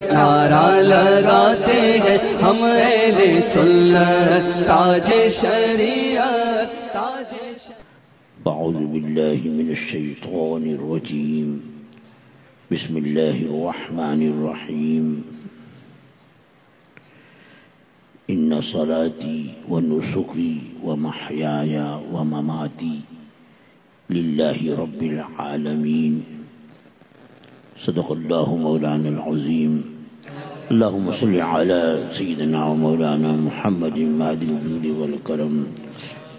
نعرہ لگاتے ہیں ہم اہل سنت، تاج شریعت تاج شریعت۔ اعوذ باللہ من الشیطان الرجیم، بسم اللہ الرحمن الرحیم۔ ان صلاتي ونسكي ومحياي ومماتي لله رب العالمين، صدق الله مولانا العظيم۔ اللهم صل على سيدنا ومولانا محمد ماضي الجود والكرم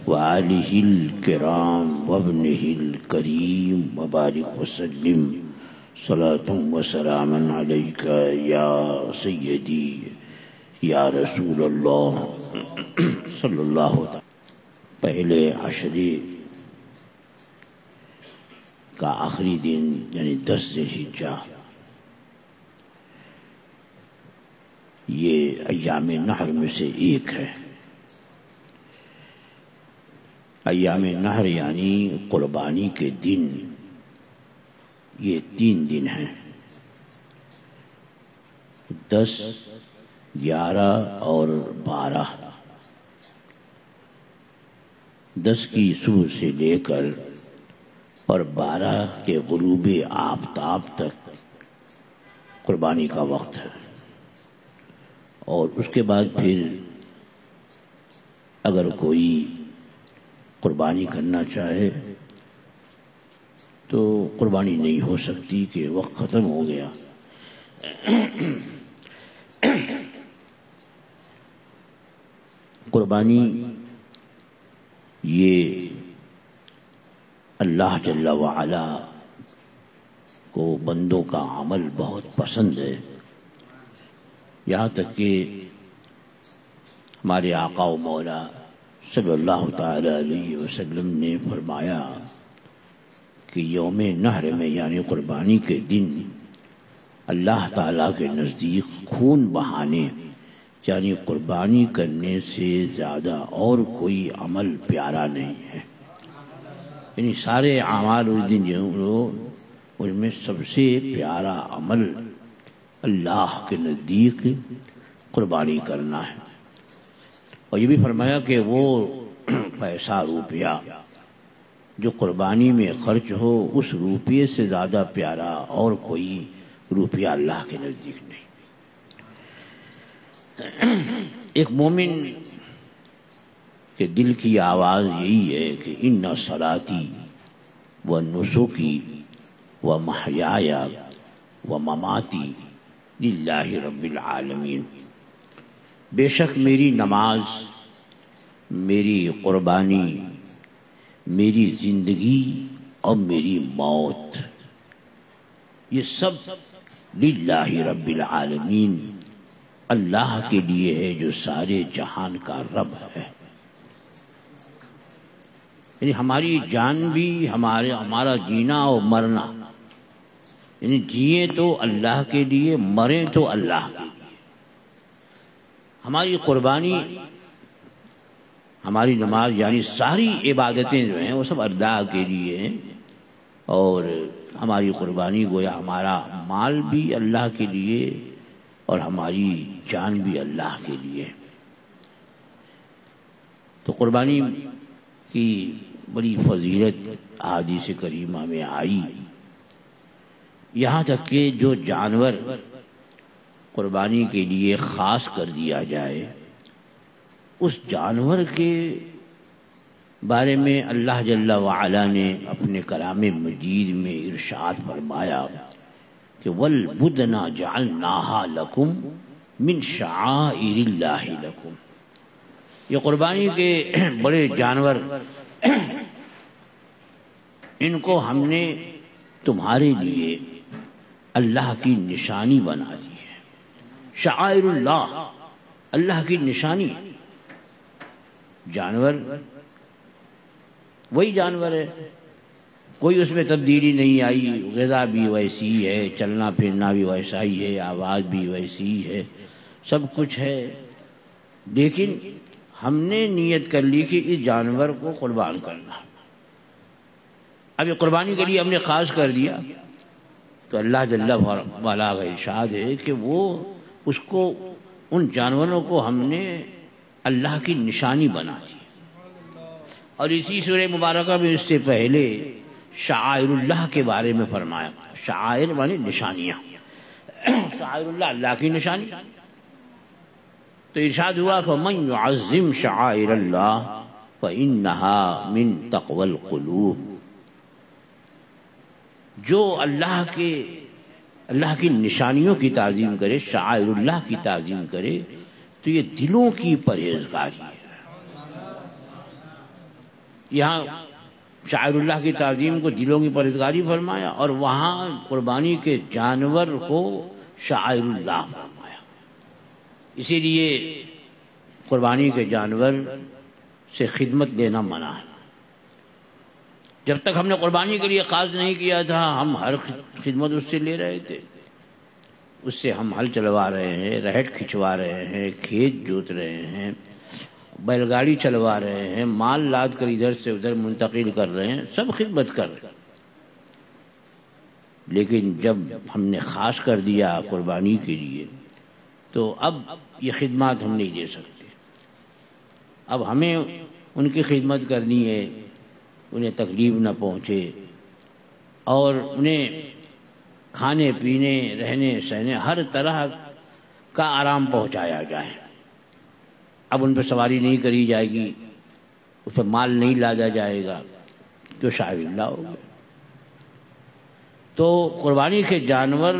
وآله الكرام وابنه الكريم، وبارك وسلم صلاة وسلاما عليك يا سيدي یا رسول اللہ صلی اللہ تعالی۔ پہلے عشرے کا آخری دن یعنی 10 ذی الحجہ، یہ ایام نحر میں سے ایک ہے۔ ایام نحر یعنی قربانی کے دن، یہ 3 دن ہیں، 10، 11 اور 12۔ 10 کی صبح سے لے کر اور 12 کے غروب آفتاب تک قربانی کا وقت ہے، اور اس کے بعد پھر اگر کوئی قربانی کرنا چاہے تو قربانی نہیں ہو سکتی کہ وقت ختم ہو گیا۔ قربانی یہ اللہ جل وعلا کو بندوں کا عمل بہت پسند ہے، یہاں تک کہ ہمارے آقا و مولا صلی اللہ تعالی علیہ وسلم نے فرمایا کہ یوم نحر میں یعنی قربانی کے دن اللہ تعالیٰ کے نزدیک خون بہانے یعنی قربانی کرنے سے زیادہ اور کوئی عمل پیارا نہیں ہے۔ یعنی سارے اعمال اس دن جو ان میں سب سے پیارا عمل اللہ کے نزدیک قربانی کرنا ہے۔ اور یہ بھی فرمایا کہ وہ پیسہ روپیہ جو قربانی میں خرچ ہو اس روپیے سے زیادہ پیارا اور کوئی روپیہ اللہ کے نزدیک نہیں۔ ایک مومن کے دل کی آواز یہی ہے کہ ان صلاتی و نسکی و محیاي و مماتی للہ رب العالمین۔ بے شک میری نماز، میری قربانی، میری زندگی اور میری موت، یہ سب للہ رب العالمین اللہ کے لیے ہے جو سارے جہان کا رب ہے۔ یعنی ہماری جان بھی، ہمارا جینا اور مرنا، یعنی جیئیں تو اللہ کے لیے، مریں تو اللہ کے لیے۔ ہماری قربانی، ہماری نماز یعنی ساری عبادتیں جو ہیں وہ سب اللہ کے لیے ہیں، اور ہماری قربانی گویا ہمارا مال بھی اللہ کے لیے اور ہماری جان بھی اللہ کے لیے۔ تو قربانی کی بڑی فضیلت احادیث کریمہ میں آئی، یہاں تک کہ جو جانور قربانی کے لیے خاص کر دیا جائے اس جانور کے بارے میں اللہ جل وعلا نے اپنے کلام مجید میں ارشاد فرمایا کہ وَالْبُدْنَ جَعَلْنَاهَا لَكُمْ مِنْ شَعَائِرِ اللَّهِ لَكُمْ۔ یہ قربانی کے بڑے جانور، ان کو ہم نے تمہارے لیے اللہ کی نشانی بنا دی ہے۔ شعائر اللہ، اللہ کی نشانی۔ جانور وہی جانور ہے، کوئی اس میں تبدیلی نہیں آئی، غذا بھی ویسی ہے، چلنا پھرنا بھی ویسا ہی ہے، آواز بھی ویسی ہی ہے، سب کچھ ہے، لیکن ہم نے نیت کر لی کہ اس جانور کو قربان کرنا۔ اب یہ قربانی کے لیے ہم نے خاص کر دیا تو اللہ جل وعلا کا ارشاد ہے کہ وہ اس کو ان جانوروں کو ہم نے اللہ کی نشانی بنا دی. اور اسی سورہ مبارکہ میں اس سے پہلے شعائر اللہ کے بارے میں فرمایا. شعائر مانے نشانیاں. شعائر اللہ اللہ کی نشانی. تو ارشاد ہوا فَمَن يُعَظِّمْ شَعَائِرَ اللَّهِ فَإِنَّهَا مِن تَقْوَى الْقُلُوبِ. جو اللہ کی نشانیوں کی تعظیم کرے، شعائر اللہ کی تعظیم کرے، تو یہ دلوں کی پرہیزگاری ہے. یہاں شاعر اللہ کی تعظیم کو دلوں کی پرہیزگاری فرمایا، اور وہاں قربانی کے جانور کو شاعر اللہ فرمایا. اسی لیے قربانی کے جانور سے خدمت دینا منع ہے. جب تک ہم نے قربانی کے لیے خاص نہیں کیا تھا، ہم ہر خدمت اس سے لے رہے تھے. اس سے ہم ہل چلوا رہے ہیں، رہٹ کھچوا رہے ہیں، کھیت جوت رہے ہیں، بیل گاڑی چلوا رہے ہیں، مال لاد کر ادھر سے ادھر منتقل کر رہے ہیں، سب خدمت کر رہے ہیں. لیکن جب ہم نے خاص کر دیا قربانی کے لیے، تو اب یہ خدمات ہم نہیں دے سکتے. اب ہمیں ان کی خدمت کرنی ہے، انہیں تکلیف نہ پہنچے، اور انہیں کھانے پینے رہنے سہنے ہر طرح کا آرام پہنچایا جائے. اب ان پہ سواری نہیں کری جائے گی، اس پہ مال نہیں لادا جائے گا، جو شاعر اللہ ہو گئے. تو قربانی کے جانور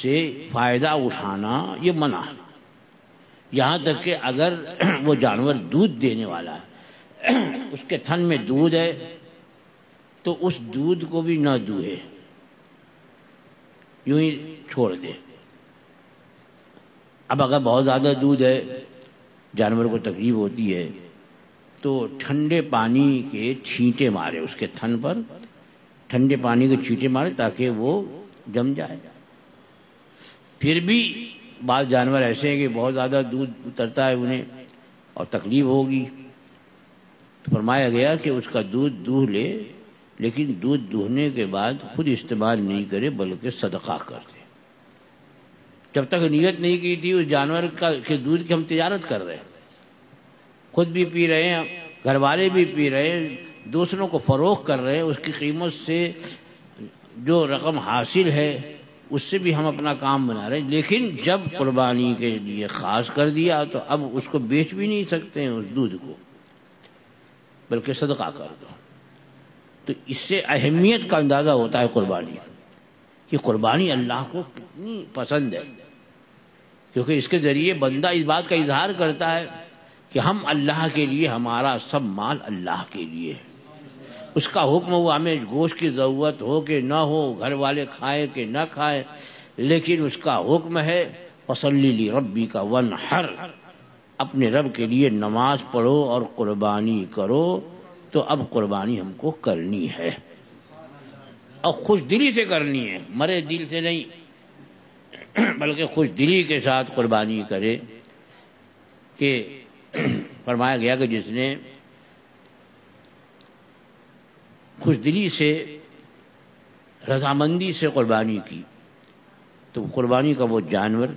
سے فائدہ اٹھانا یہ منع ہے. یہاں تک کہ اگر وہ جانور دودھ دینے والا ہے، اس کے تھن میں دودھ ہے، تو اس دودھ کو بھی نہ دوہے، یوں ہی چھوڑ دے. اب اگر بہت زیادہ دودھ ہے، جانور کو تکلیف ہوتی ہے، تو ٹھنڈے پانی کے چھینٹے مارے اس کے تھن پر، ٹھنڈے پانی کے چھینٹے مارے تاکہ وہ جم جائے. پھر بھی بعض جانور ایسے ہیں کہ بہت زیادہ دودھ اترتا ہے انہیں اور تکلیف ہوگی، تو فرمایا گیا کہ اس کا دودھ دوہ لے، لیکن دودھ دوہنے کے بعد خود استعمال نہیں کرے بلکہ صدقہ کر دے. جب تک نیت نہیں کی تھی اس جانور کے دودھ کی ہم تجارت کر رہے ہیں، خود بھی پی رہے ہیں، گھر والے بھی پی رہے ہیں، دوسروں کو فروخت کر رہے ہیں، اس کی قیمت سے جو رقم حاصل ہے اس سے بھی ہم اپنا کام بنا رہے ہیں. لیکن جب قربانی کے لیے خاص کر دیا تو اب اس کو بیچ بھی نہیں سکتے ہیں اس دودھ کو، بلکہ صدقہ کر دو. تو اس سے اہمیت کا اندازہ ہوتا ہے قربانی کہ قربانی اللہ کو کتنی پسند ہے، کیونکہ اس کے ذریعے بندہ اس بات کا اظہار کرتا ہے کہ ہم اللہ کے لیے، ہمارا سب مال اللہ کے لیے ہے. اس کا حکم ہوا ہمیں گوشت کی ضرورت ہو کہ نہ ہو، گھر والے کھائے کہ نہ کھائے، لیکن اس کا حکم ہے فَصَلِّ لِرَبِّكَ وَانْحَرْ، اپنے رب کے لیے نماز پڑھو اور قربانی کرو. تو اب قربانی ہم کو کرنی ہے، اور خوش دلی سے کرنی ہے، مرے دل سے نہیں، بلکہ خوش دلی کے ساتھ قربانی کرے. کہ فرمایا گیا کہ جس نے خوش دلی سے، رضامندی سے قربانی کی، تو قربانی کا وہ جانور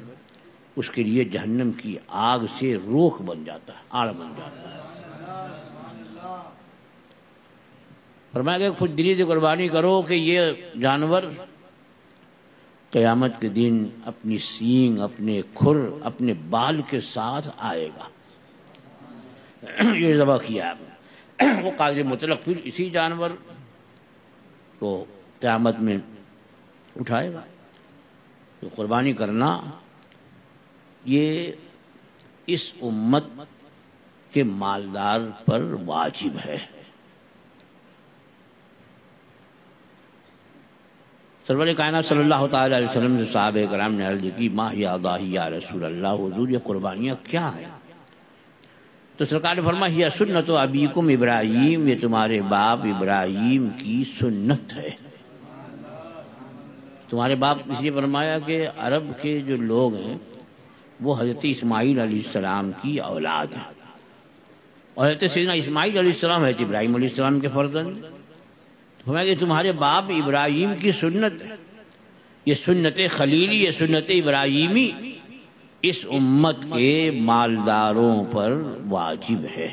اس کے لیے جہنم کی آگ سے روک بن جاتا ہے، آڑ بن جاتا ہے. فرمایا کہ خوش دلی سے قربانی کرو کہ یہ جانور قیامت کے دن اپنی سینگ، اپنے کھر، اپنے بال کے ساتھ آئے گا. یہ ذبح کیا وہ قاضی مطلق پھر اسی جانور کو قیامت میں اٹھائے گا. تو قربانی کرنا یہ اس امت کے مالدار پر واجب ہے. سرور کائنات صلی اللہ تعالی علیہ وسلم سے صحابہ کرام نے عرض کی ما ہی اضاحی یا رسول اللہ، حضور یہ قربانیاں کیا ہیں؟ تو سرکار نے فرمایا ہی سنت ابیکم ابراہیم، یہ تمہارے باپ ابراہیم کی سنت ہے. تمہارے باپ اس لیے فرمایا کہ عرب کے جو لوگ ہیں وہ حضرت اسماعیل علیہ السلام کی اولاد ہیں، اور حضرت سیدنا اسماعیل علیہ السلام حضرت ابراہیم علیہ السلام کے فرزند. فرمایا کہ تمہارے باپ ابراہیم کی سنت ہے. یہ سنت خلیلی، یہ سنت ابراہیمی اس امت کے مالداروں پر واجب ہے۔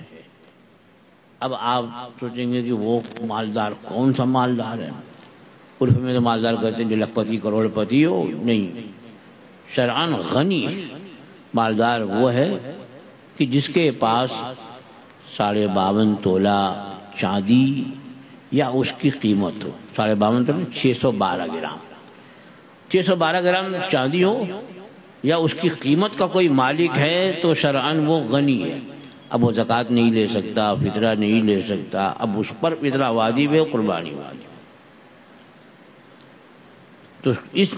اب آپ سوچیں گے کہ وہ مالدار کون سا مالدار ہے؟ عرف میں تو مالدار کہتے ہیں جو لکھپتی کروڑ پتی ہو، نہیں، شرعاً غنی مالدار وہ ہے کہ جس کے پاس 52.5 تولہ چاندی یا اس کی قیمت ہو، 52.5 تولہ 612 گرام، 612 گرام چاندی ہو یا اس کی قیمت کا کوئی مالک ہے تو شرعاً وہ غنی ہے۔ اب وہ زکوٰۃ نہیں لے سکتا، فطرہ نہیں لے سکتا، اب اس پر فطرہ واجب ہے، قربانی واجب ہے۔ تو اس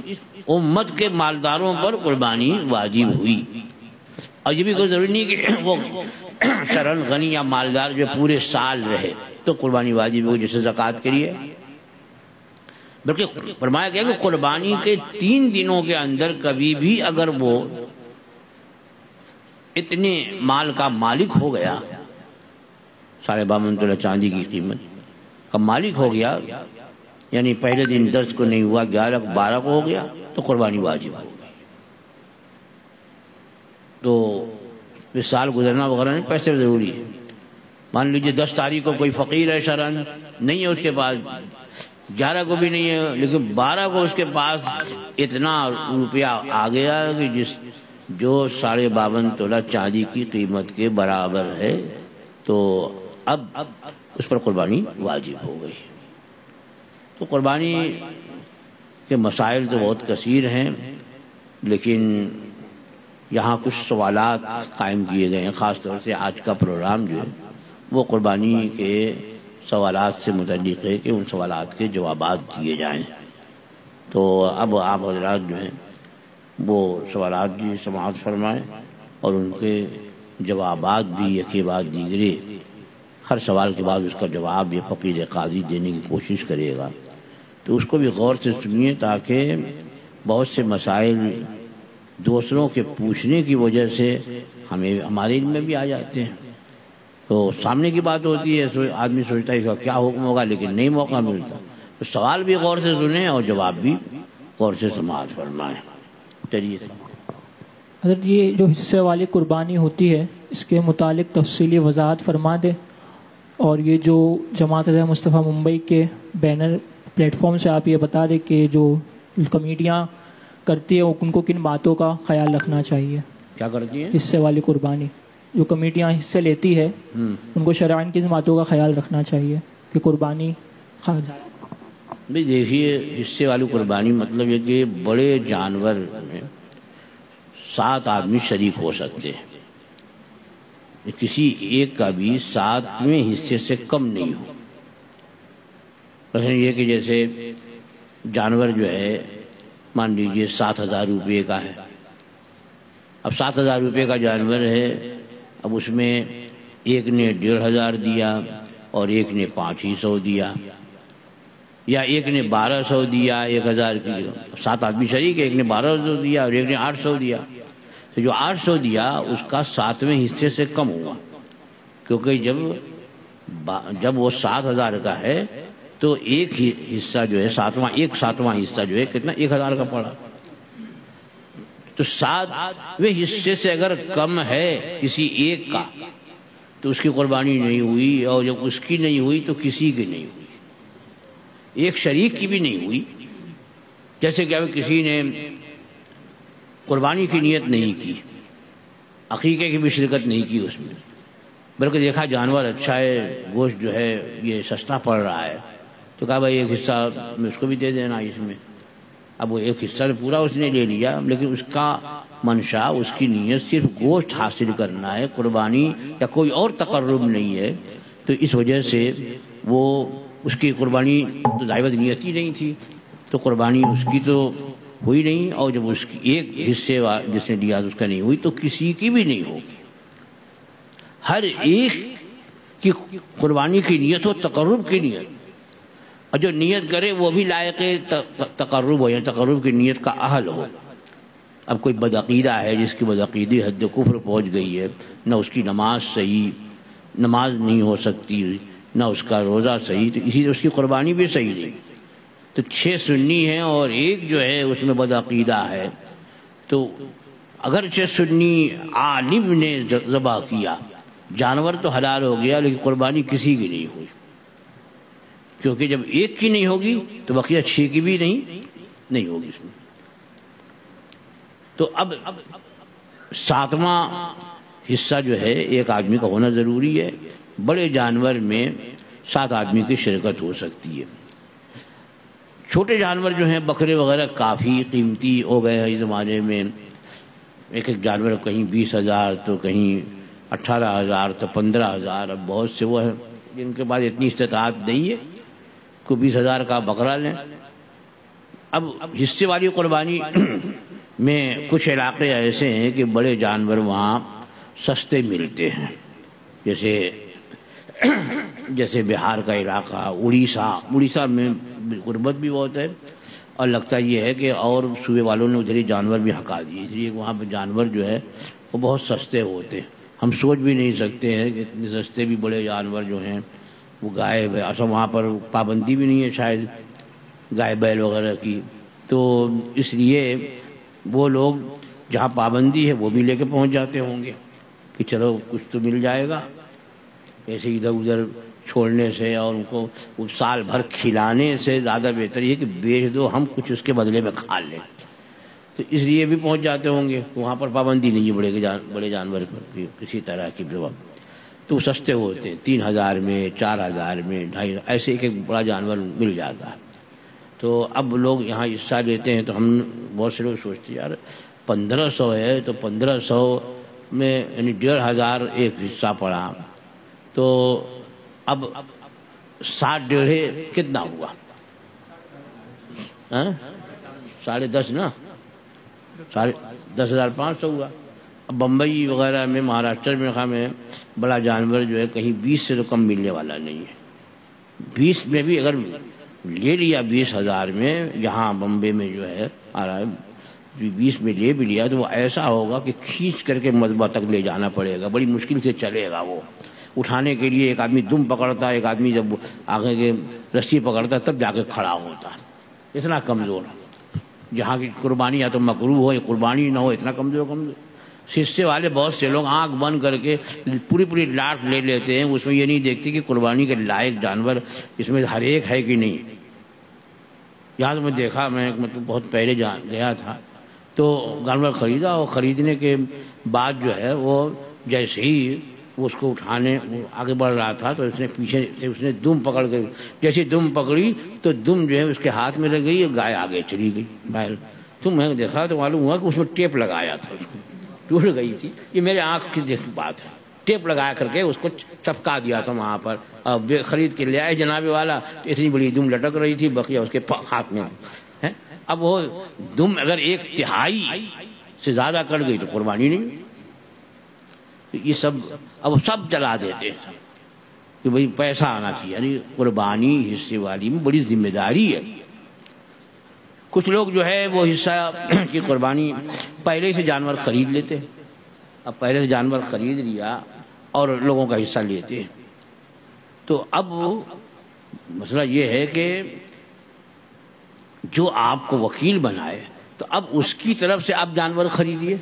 امت کے مالداروں پر قربانی واجب ہوئی، اور یہ بھی کوئی ضروری نہیں کہ وہ شرعاً غنی یا مالدار جو پورے سال رہے تو قربانی واجب ہو جیسے زکوٰۃ کے لیے، بلکہ فرمایا گیا کہ قربانی کے 3 دنوں کے اندر کبھی بھی اگر وہ اتنے مال کا مالک ہو گیا، 52.5 تولہ چاندی کی قیمت کا مالک ہو گیا، یعنی پہلے دن 10 کو نہیں ہوا، 11 کو 12 کو ہو گیا تو قربانی واجب ہو گئی۔ تو اس سال گزرنا وغیرہ نہیں، پیسے ضروری ہے۔ مان لیجیے 10 تاریخ کو کوئی فقیر ہے شرعاً، نہیں ہے اس کے پاس، 11 کو بھی نہیں ہے، لیکن 12 کو اس کے پاس اتنا روپیہ آ گیا کہ جو 52.5 تولہ چاندی کی قیمت کے برابر ہے، تو اب اس پر قربانی واجب ہو گئی۔ تو قربانی کے مسائل تو بہت کثیر ہیں، لیکن یہاں کچھ سوالات قائم کیے گئے ہیں، خاص طور سے آج کا پروگرام جو ہے وہ قربانی کے سوالات سے متعلق ہے کہ ان سوالات کے جوابات دیے جائیں۔ تو اب آپ حضرات جو ہیں وہ سوالات بھی سماعت فرمائیں اور ان کے جوابات بھی یکے بعد دیگرے، ہر سوال کے بعد اس کا جواب یہ فقیر قاضی دینے کی کوشش کرے گا، تو اس کو بھی غور سے سنیے تاکہ بہت سے مسائل دوسروں کے پوچھنے کی وجہ سے ہمارے علم میں بھی آ جاتے ہیں۔ تو سامنے کی بات ہوتی ہے، آدمی سوچتا ہے اس کا کیا حکم ہوگا، لیکن نہیں موقع ملتا، تو سوال بھی غور سے سنیں اور جواب بھی غور سے سماعت فرمائیں۔ چلیے حضرت، یہ جو حصے والی قربانی ہوتی ہے اس کے متعلق تفصیلی وضاحت فرما دیں، اور یہ جو جماعت مصطفیٰ ممبئی کے بینر پلیٹ فارم سے آپ یہ بتا دیں کہ جو کمیٹیاں کرتی ہیں ان کو کن باتوں کا خیال رکھنا چاہیے۔ کیا کرتی ہیں؟ حصے والی قربانی جو کمیٹیاں حصے لیتی ہے ان کو شرعاً کن باتوں کا خیال رکھنا چاہیے کہ قربانی کھا جائے؟ بھائی دیکھیے، حصے والی قربانی مطلب یہ کہ بڑے جانور میں 7 آدمی شریک ہو سکتے ہیں، کسی ایک کا بھی 7ویں حصے سے کم نہیں ہو۔ مثلا یہ کہ جیسے جانور جو ہے مان لیجیے 7,000 روپے کا ہے، اب 7,000 روپے کا جانور ہے، اب اس میں ایک نے 1,500 دیا اور ایک نے 500 دیا، یا ایک نے 1,200 دیا 1,000 کی، 7 آدمی شریک ہے، ایک نے 1,200 دیا اور ایک نے 800 دیا، تو جو 800 دیا اس کا 7ویں حصے سے کم ہوا، کیونکہ جب وہ 7,000 کا ہے تو ایک ہی حصہ جو ہے 7واں حصہ جو ہے کتنا 1,000 کا پڑا، تو 7ویں حصے سے اگر کم ہے کسی ایک کا تو اس کی قربانی نہیں ہوئی، اور جب اس کی نہیں ہوئی تو کسی کی نہیں ہوئی، ایک شریک کی بھی نہیں ہوئی۔ جیسے کہ اب کسی نے قربانی کی نیت نہیں کی، عقیقے کی بھی شرکت نہیں کی اس میں، بلکہ دیکھا جانور اچھا ہے، گوشت جو ہے یہ سستا پڑ رہا ہے، تو کہا بھائی ایک حصہ میں اس کو بھی دے دینا اس میں۔ اب وہ ایک حصہ پورا اس نے لے لیا، لیکن اس کا منشا، اس کی نیت صرف گوشت حاصل کرنا ہے، قربانی یا کوئی اور تقرب نہیں ہے، تو اس وجہ سے وہ اس کی قربانی تو ظاہر نیت ہی نہیں تھی، تو قربانی اس کی تو ہوئی نہیں، اور جب اس کی ایک حصے جس نے لیا اس کا نہیں ہوئی تو کسی کی بھی نہیں ہوگی۔ ہر ایک کی قربانی کی نیت ہو تقرب کی نیت، اور جو نیت کرے وہ بھی لائق تقرب ہو، یا تقرب کی نیت کا اہل ہو۔ اب کوئی بدعقیدہ ہے جس کی بدعقیدی حد کفر پہنچ گئی ہے، نہ اس کی نماز صحیح، نماز نہیں ہو سکتی، نہ اس کا روزہ صحیح، تو اسی اس کی قربانی بھی صحیح نہیں، تو 6 سنی ہیں اور ایک جو ہے اس میں بدعقیدہ ہے، تو اگرچہ سنی عالم نے ذبح کیا، جانور تو حلال ہو گیا لیکن قربانی کسی کی نہیں ہوئی، کیونکہ جب ایک کی نہیں ہوگی تو بقیہ 6 کی بھی نہیں ہوگی اس میں۔ تو اب 7واں حصہ جو ہے ایک آدمی کا ہونا ضروری ہے۔ بڑے جانور میں 7 آدمی کی شرکت ہو سکتی ہے۔ چھوٹے جانور جو ہیں بکرے وغیرہ کافی قیمتی ہو گئے ہیں اس زمانے میں، ایک جانور کہیں 20,000 تو کہیں 18,000 تو 15,000، اب بہت سے وہ ہیں جن کے پاس اتنی استطاعت نہیں ہے کو 20,000 کا بکرا لیں۔ اب حصے والی قربانی میں کچھ علاقے ایسے ہیں کہ بڑے جانور وہاں سستے ملتے ہیں، جیسے بہار کا علاقہ، اڑیسہ میں غربت بھی بہت ہے، اور لگتا یہ ہے کہ اور صوبے والوں نے ادھر ہی جانور بھی ہکا دیے، اس لیے وہاں پہ جانور جو ہے وہ بہت سستے ہوتے ہیں۔ ہم سوچ بھی نہیں سکتے ہیں کہ اتنے سستے بھی بڑے جانور جو ہیں وہ غائب ہے۔ اصل وہاں پر پابندی بھی نہیں ہے شاید گائے بیل وغیرہ کی، تو اس لیے وہ لوگ جہاں پابندی ہے وہ بھی لے کے پہنچ جاتے ہوں گے کہ چلو کچھ تو مل جائے گا، ایسے ادھر ادھر چھوڑنے سے اور ان کو سال بھر کھلانے سے زیادہ بہتر یہ کہ بیچ دو، ہم کچھ اس کے بدلے میں کھا لیں، تو اس لیے بھی پہنچ جاتے ہوں گے۔ وہاں پر پابندی نہیں ہے بڑے جانور پر کسی طرح کی، تو سستے ہوتے ہیں، 3,000 میں، 4,000 میں، 2,500 ایسے ایک بڑا جانور مل جاتا ہے۔ تو اب لوگ یہاں حصہ لیتے ہیں، تو ہم بہت سے لوگ سوچتے ہیں یار 1,500 ہے تو 1,500 میں یعنی 1,500 ایک حصہ پڑا، تو اب 7 ڈیڑھے کتنا ہوا؟ 10.5 نا، 10,500 ہوا۔ اب بمبئی وغیرہ میں، مہاراشٹر میں بڑا جانور جو ہے کہیں 20 سے تو کم ملنے والا نہیں ہے۔ 20 میں بھی اگر لے لیا 20,000 میں، یہاں بمبئی میں جو ہے آ رہا ہے 20 میں لے بھی لیا تو وہ ایسا ہوگا کہ کھینچ کر کے مذبح تک لے جانا پڑے گا، بڑی مشکل سے چلے گا وہ۔ اٹھانے کے لیے ایک آدمی دم پکڑتا ہے، ایک آدمی جب آگے کے رسی پکڑتا ہے تب جا کے کھڑا ہوتا ہے، اتنا کمزور۔ جہاں کی قربانی یا تو مکروہ ہو یا قربانی نہ ہو، اتنا کمزور۔ حصے والے بہت سے لوگ آنکھ بند کر کے پوری لاٹ لے لیتے ہیں، اس میں یہ نہیں دیکھتے کہ قربانی کے لائق جانور اس میں ہر ایک ہے کہ نہیں۔ یہاں تو میں دیکھا، میں مطلب بہت پہلے گیا تھا تو جانور خریدا، اور خریدنے کے بعد جو ہے وہ جیسے ہی وہ اس کو اٹھانے آگے بڑھ رہا تھا تو اس نے پیچھے سے اس نے دم پکڑ کے، جیسے دم پکڑی تو دم جو ہے اس کے ہاتھ میں لگ گئی، گائے آگے چلی گئی باہر۔ تو میں دیکھا تو معلوم ہوا کہ اس میں ٹیپ لگایا تھا، اس کو ٹوٹ گئی تھی۔ یہ میرے آنکھ کی دیکھی بات ہے، ٹیپ لگا کر کے اس کو چپکا دیا تھا وہاں پر، خرید کے لے آئے جناب والا، اتنی بڑی دم لٹک رہی تھی، بقیہ اس کے ہاتھ میں ہے۔ اب وہ دم اگر 1/3 سے زیادہ کٹ گئی تو قربانی نہیں۔ یہ سب اب سب جلا دیتے ہیں کہ بھئی پیسہ آنا چاہیے، یعنی قربانی حصے والی میں بڑی ذمہ داری ہے۔ کچھ لوگ جو ہے وہ حصہ کی قربانی پہلے سے جانور خرید لیتے، اب پہلے سے جانور خرید لیا اور لوگوں کا حصہ لیتے ہیں۔ تو اب مسئلہ یہ ہے کہ جو آپ کو وکیل بنائے تو اب اس کی طرف سے آپ جانور خریدیے۔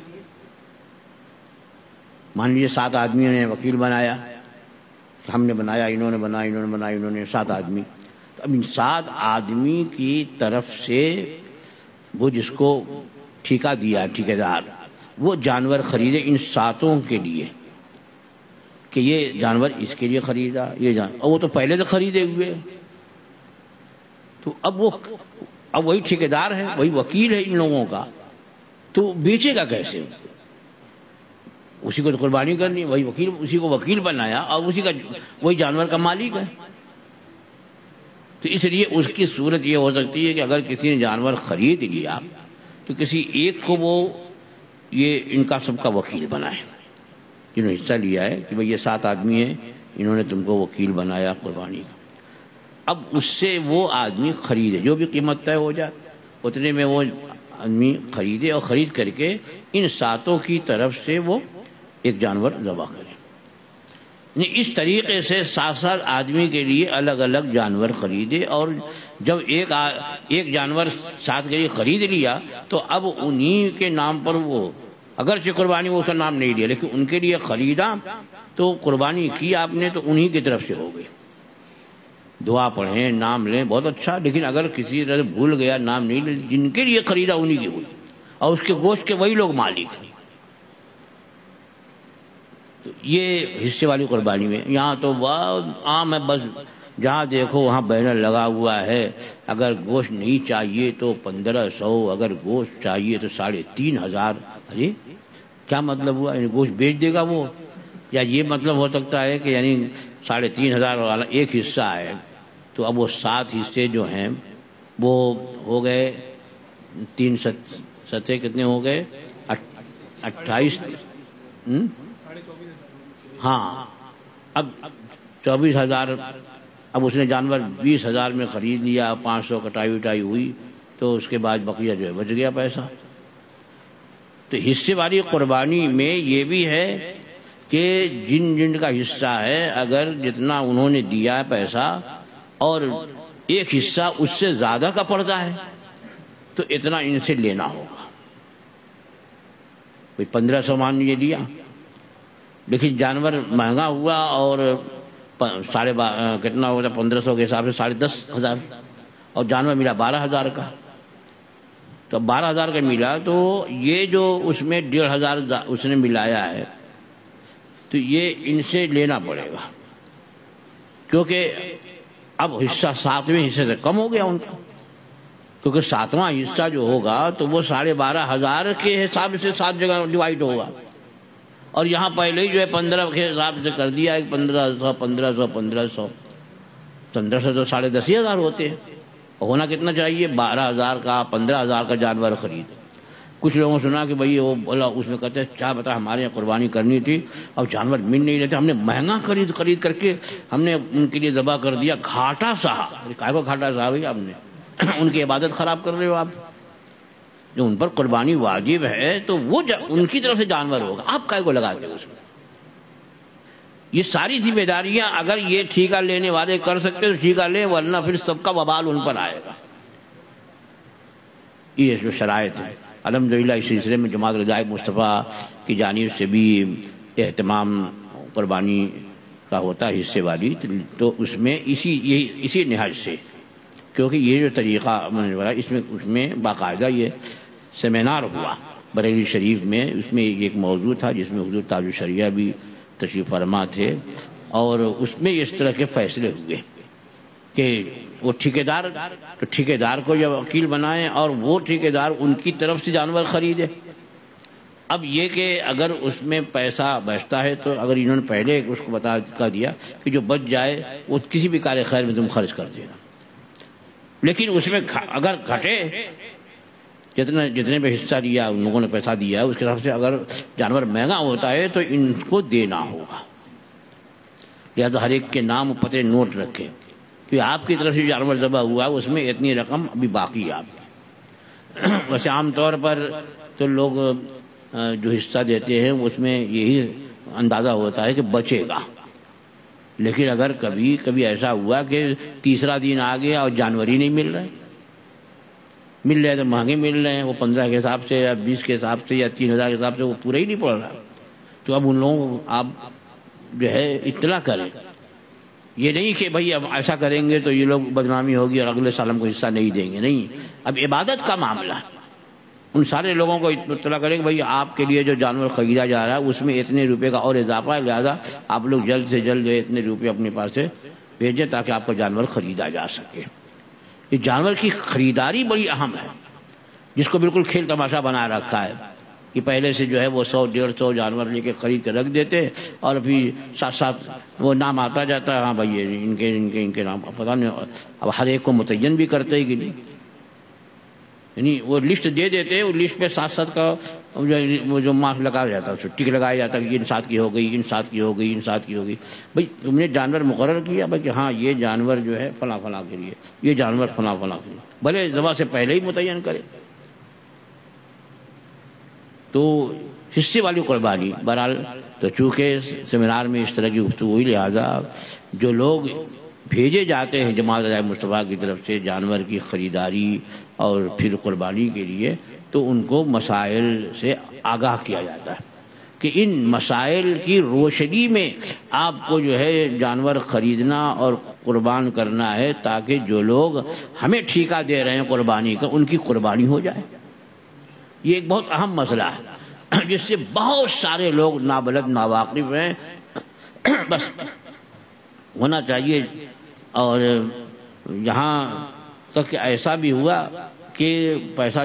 مان لیجیے 7 آدمیوں نے وکیل بنایا، ہم نے بنایا، انہوں نے بنایا، انہوں نے بنایا، انہوں نے 7 آدمی، تو اب ان 7 آدمی کی طرف سے وہ جس کو ٹھیکہ دیا ٹھیکیدار، وہ جانور خریدے ان 7 کے لیے کہ یہ جانور اس کے لیے خریدا، یہ جانور، اور وہ تو پہلے سے خریدے ہوئے، تو اب وہی ٹھیکیدار ہے، وہی وکیل ہے ان لوگوں کا، تو بیچے گا کیسے؟ اسی کو تو قربانی کرنی ہے، وہی وکیل، اسی کو وکیل بنایا اور اسی کا وہی جانور کا مالک ہے۔ تو اس لیے اس کی صورت یہ ہو سکتی ہے کہ اگر کسی نے جانور خرید لیا تو کسی ایک کو وہ یہ ان کا سب کا وکیل بنائے، جنہوں نے حصہ لیا ہے کہ بھئی یہ 7 آدمی ہیں، انہوں نے تم کو وکیل بنایا قربانی کا۔ اب اس سے وہ آدمی خریدے، جو بھی قیمت طے ہو جائے اتنے میں وہ آدمی خریدے، اور خرید کر کے ان 7 کی طرف سے وہ ایک جانور ذبح کرے۔ اس طریقے سے 7 آدمی کے لیے الگ الگ جانور خریدے، اور جب ایک جانور 7 کے لیے خرید لیا تو اب انہی کے نام پر وہ، اگرچہ قربانی وہ اس کا نام نہیں لیا لیکن ان کے لیے خریدا تو قربانی کی آپ نے تو انہی کی طرف سے ہو گئی۔ دعا پڑھیں، نام لیں، بہت اچھا، لیکن اگر کسی طرح بھول گیا نام نہیں لے، جن کے لیے خریدا انہی کی ہوئی، اور اس کے گوشت کے وہی لوگ مالک ہیں۔ تو یہ حصے والی قربانی میں یہاں تو بہت عام ہے، بس جہاں دیکھو وہاں بینر لگا ہوا ہے، اگر گوشت نہیں چاہیے تو 1500، اگر گوشت چاہیے تو 3500۔ ارے کیا مطلب ہوا؟ یعنی گوشت بیچ دے گا وہ؟ یا یہ مطلب ہو سکتا ہے کہ یعنی 3500 والا ایک حصہ ہے تو اب وہ 7 حصے جو ہیں وہ ہو گئے 3 سطح کتنے ہو گئے؟ 28۔ ہاں، اب 24,000، اب اس نے جانور 20,000 میں خرید لیا، 500 کٹائی وٹائی ہوئی تو اس کے بعد بقیہ جو ہے بچ گیا پیسہ۔ تو حصے والی قربانی میں یہ بھی ہے کہ جن کا حصہ ہے اگر جتنا انہوں نے دیا ہے پیسہ اور ایک حصہ اس سے زیادہ کا پڑتا ہے تو اتنا ان سے لینا ہوگا۔ 1500 مان لیجیے دیا، لیکن جانور مہنگا ہوا اور کتنا ہوتا 1500 کے حساب سے 10,500، اور جانور ملا 12,000 کا، تو 12,000 کا ملا تو یہ جو اس میں 1,500 اس نے ملایا ہے تو یہ ان سے لینا پڑے گا، کیونکہ اب حصہ 7ویں حصے سے کم ہو گیا ان کا، کیونکہ 7واں حصہ جو ہوگا تو وہ 12,500 کے حساب سے 7 جگہ ڈیوائڈ ہوگا، اور یہاں پہلے ہی جو ہے 15 کے حساب سے کر دیا ہے 1500 1500 1500 1500 تو 10,500 ہوتے ہیں، ہونا کتنا چاہیے 12,000 کا 15,000 کا جانور خرید۔ کچھ لوگوں سنا کہ بھئی وہ بولا اس میں کہتے ہیں کیا بتا ہمارے یہاں قربانی کرنی تھی اب جانور مل نہیں رہتے، ہم نے مہنگا خرید کر کے ہم نے ان کے لیے ذبح کر دیا، گھاٹا صاحب۔ کہا کو گھاٹا صاحب ہے آپ نے ان کی عبادت خراب کر رہے ہو آپ، جو ان پر قربانی واجب ہے تو وہ ان کی طرف سے جانور ہوگا، آپ کہے کو لگاتے اس میں۔ یہ ساری ذمہ داریاں اگر یہ ٹھیکہ لینے والے کر سکتے تو ٹھیکہ لیں، ورنہ پھر سب کا وبال ان پر آئے گا۔ یہ جو شرائط ہے الحمدللہ اس سلسلے میں جماعت رضائے مصطفیٰ کی جانب سے بھی اہتمام قربانی کا ہوتا ہے حصے والی، تو اس میں اسی نہج سے، کیونکہ یہ جو طریقہ اس میں باقاعدہ یہ سیمینار ہوا بریلی شریف میں، اس میں ایک موضوع تھا جس میں حضور تاج الشریعہ بھی تشریف فرما تھے، اور اس میں اس طرح کے فیصلے ہوئے کہ وہ ٹھیکیدار کو یا وکیل بنائیں اور وہ ٹھیکیدار ان کی طرف سے جانور خریدے۔ اب یہ کہ اگر اس میں پیسہ بچتا ہے تو اگر انہوں نے پہلے اس کو بتا دیا کہ جو بچ جائے وہ کسی بھی کار خیر میں تم خرچ کر دینا، لیکن اس میں اگر گھٹے جتنے پہ حصہ دیا ان لوگوں نے پیسہ دیا اس کے حساب سے اگر جانور مہنگا ہوتا ہے تو ان کو دینا ہوگا، لہذا ہر ایک کے نام پتے نوٹ رکھے کہ آپ کی طرف سے جانور ذبح ہوا اس میں اتنی رقم ابھی باقی ہے آپ کی۔ ویسے عام طور پر تو لوگ جو حصہ دیتے ہیں اس میں یہی اندازہ ہوتا ہے کہ بچے گا، لیکن اگر کبھی ایسا ہوا کہ تیسرا دن آ گیا اور جانور ہی نہیں مل رہے تو مہنگے مل رہے ہیں، وہ 15 کے حساب سے یا 20 کے حساب سے یا 3,000 کے حساب سے وہ پورا ہی نہیں پڑ رہا، تو اب ان لوگوں کو آپ جو ہے اطلاع کریں، یہ نہیں کہ بھئی اب ایسا کریں گے تو یہ لوگ بدنامی ہوگی اور اگلے سال ہم کو حصہ نہیں دیں گے، نہیں، اب عبادت کا معاملہ ہے، ان سارے لوگوں کو اطلاع کریں کہ بھئی آپ کے لیے جو جانور خریدا جا رہا ہے اس میں اتنے روپے کا اور اضافہ ہے، لہذا آپ لوگ جلد سے جلد اتنے روپے اپنے پاس سے بھیجیں تاکہ آپ کا جانور خریدا جا سکے۔ یہ جانور کی خریداری بڑی اہم ہے، جس کو بالکل کھیل تماشا بنا رکھا ہے کہ پہلے سے جو ہے وہ 100-150 جانور لے کے خرید کے رکھ دیتے اور پھر ساتھ وہ نام آتا جاتا ہے، ہاں بھائی ان کے نام پتہ نہیں، اب ہر ایک کو متعین بھی کرتے ہی کہ نہیں، یعنی وہ لسٹ دے دیتے، وہ لسٹ پہ ساتھ کا وہ جو مارک لگایا جاتا ہے، ٹک لگایا جاتا ہے کہ ان 7 کی ہو گئی، ان 7 کی ہو گئی، ان 7 کی ہو گئی۔ بھائی تم نے جانور مقرر کیا بھائی کہ ہاں یہ جانور جو ہے فلاں فلاں کے لیے، یہ جانور فلاں فلاں کے لیے، بھلے ذبح سے پہلے ہی متعین کرے۔ تو حصے والی قربانی بہرحال تو چونکہ سیمینار میں اس طرح کی گفتگو ہوئی، لہٰذا جو لوگ بھیجے جاتے ہیں جماعت مصطفیٰ کی طرف سے جانور کی خریداری اور پھر قربانی کے لیے، تو ان کو مسائل سے آگاہ کیا جاتا ہے کہ ان مسائل کی روشنی میں آپ کو جو ہے جانور خریدنا اور قربان کرنا ہے، تاکہ جو لوگ ہمیں ٹھیکہ دے رہے ہیں قربانی کا ان کی قربانی ہو جائے۔ یہ ایک بہت اہم مسئلہ ہے جس سے بہت سارے لوگ نابلد ناواقف ہیں، بس ہونا چاہیے۔ اور یہاں تک کہ ایسا بھی ہوا کہ پیسہ،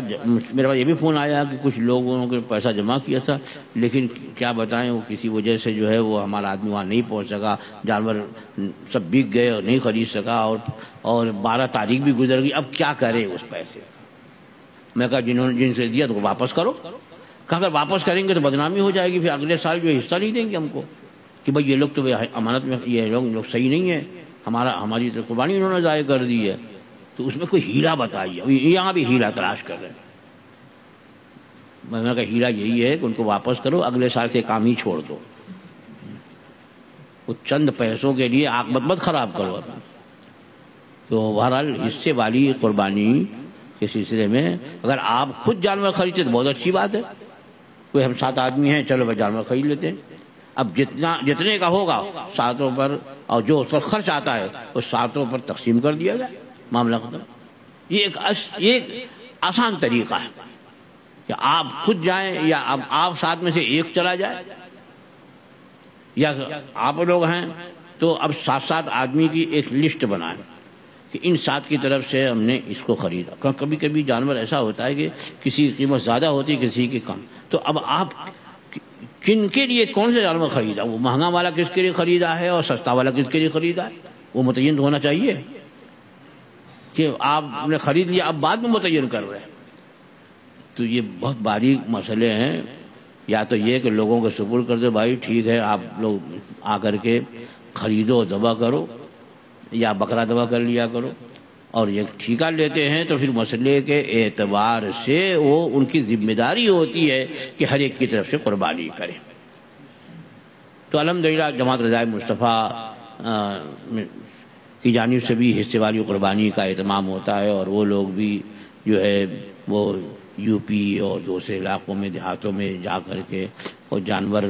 میرے پاس یہ بھی فون آیا کہ کچھ لوگوں نے پیسہ جمع کیا تھا، لیکن کیا بتائیں وہ کسی وجہ سے جو ہے وہ ہمارا آدمی وہاں نہیں پہنچ سکا، جانور سب بک گئے اور نہیں خرید سکا، اور 12 تاریخ بھی گزر گئی، اب کیا کرے اس پیسے؟ میں کہا جن سے دیا تو واپس کرو۔ کہا اگر واپس کریں گے تو بدنامی ہو جائے گی، پھر اگلے سال جو حصہ نہیں دیں گے ہم کو کہ بھائی یہ لوگ تو امانت میں، یہ لوگ صحیح نہیں ہے، ہماری تو قربانی انہوں نے ضائع کر دی ہے۔ تو اس میں کوئی ہیلا بتائیے، یہاں بھی ہیلا تلاش کر رہے ہیں۔ میں نے کہا ہیلا یہی ہے کہ ان کو واپس کرو، اگلے سال سے کام ہی چھوڑ دو، وہ چند پیسوں کے لیے عاقبت مت خراب کرو۔ تو بہرحال حصے والی قربانی کے سلسلے میں اگر آپ خود جانور خریدتے تو بہت اچھی بات ہے، کوئی ہم 7 آدمی ہیں، چلو بھائی جانور خرید لیتے ہیں، اب جتنے کا ہوگا 7 پر، اور جو اس پر خرچ آتا ہے اس 7 پر تقسیم کر دیا جائے، معاملہ ختم۔ یہ ایک آسان طریقہ ہے کہ آپ خود جائیں یا اب آپ 7 میں سے ایک چلا جائے، یا آپ لوگ ہیں تو اب 7 آدمی کی ایک لسٹ بنائیں کہ ان 7 کی طرف سے ہم نے اس کو خریدا۔ کبھی کبھی جانور ایسا ہوتا ہے کہ کسی کی قیمت زیادہ ہوتی ہے، کسی کی کم، تو اب آپ کن کے لیے کون سے جانور خریدا، وہ مہنگا والا کس کے لیے خریدا ہے اور سستا والا کس کے لیے خریدا ہے، وہ متعین ہونا چاہیے کہ آپ نے خرید لیا اب بعد میں متعین کر رہے ہیں۔ تو یہ بہت باریک مسئلے ہیں، یا تو یہ کہ لوگوں کو سپرد کر دو، بھائی ٹھیک ہے آپ لوگ آ کر کے خریدو ذبح کرو، یا بکرا ذبح کر لیا کرو، اور یہ ٹھیکہ لیتے ہیں تو پھر مسئلے کے اعتبار سے وہ ان کی ذمہ داری ہوتی ہے کہ ہر ایک کی طرف سے قربانی کرے۔ تو الحمدللہ جماعت رضائے مصطفیٰ کی جانب سے بھی حصے والی قربانی کا اہتمام ہوتا ہے، اور وہ لوگ بھی جو ہے وہ یو پی اور دوسرے علاقوں میں دیہاتوں میں جا کر کے وہ جانور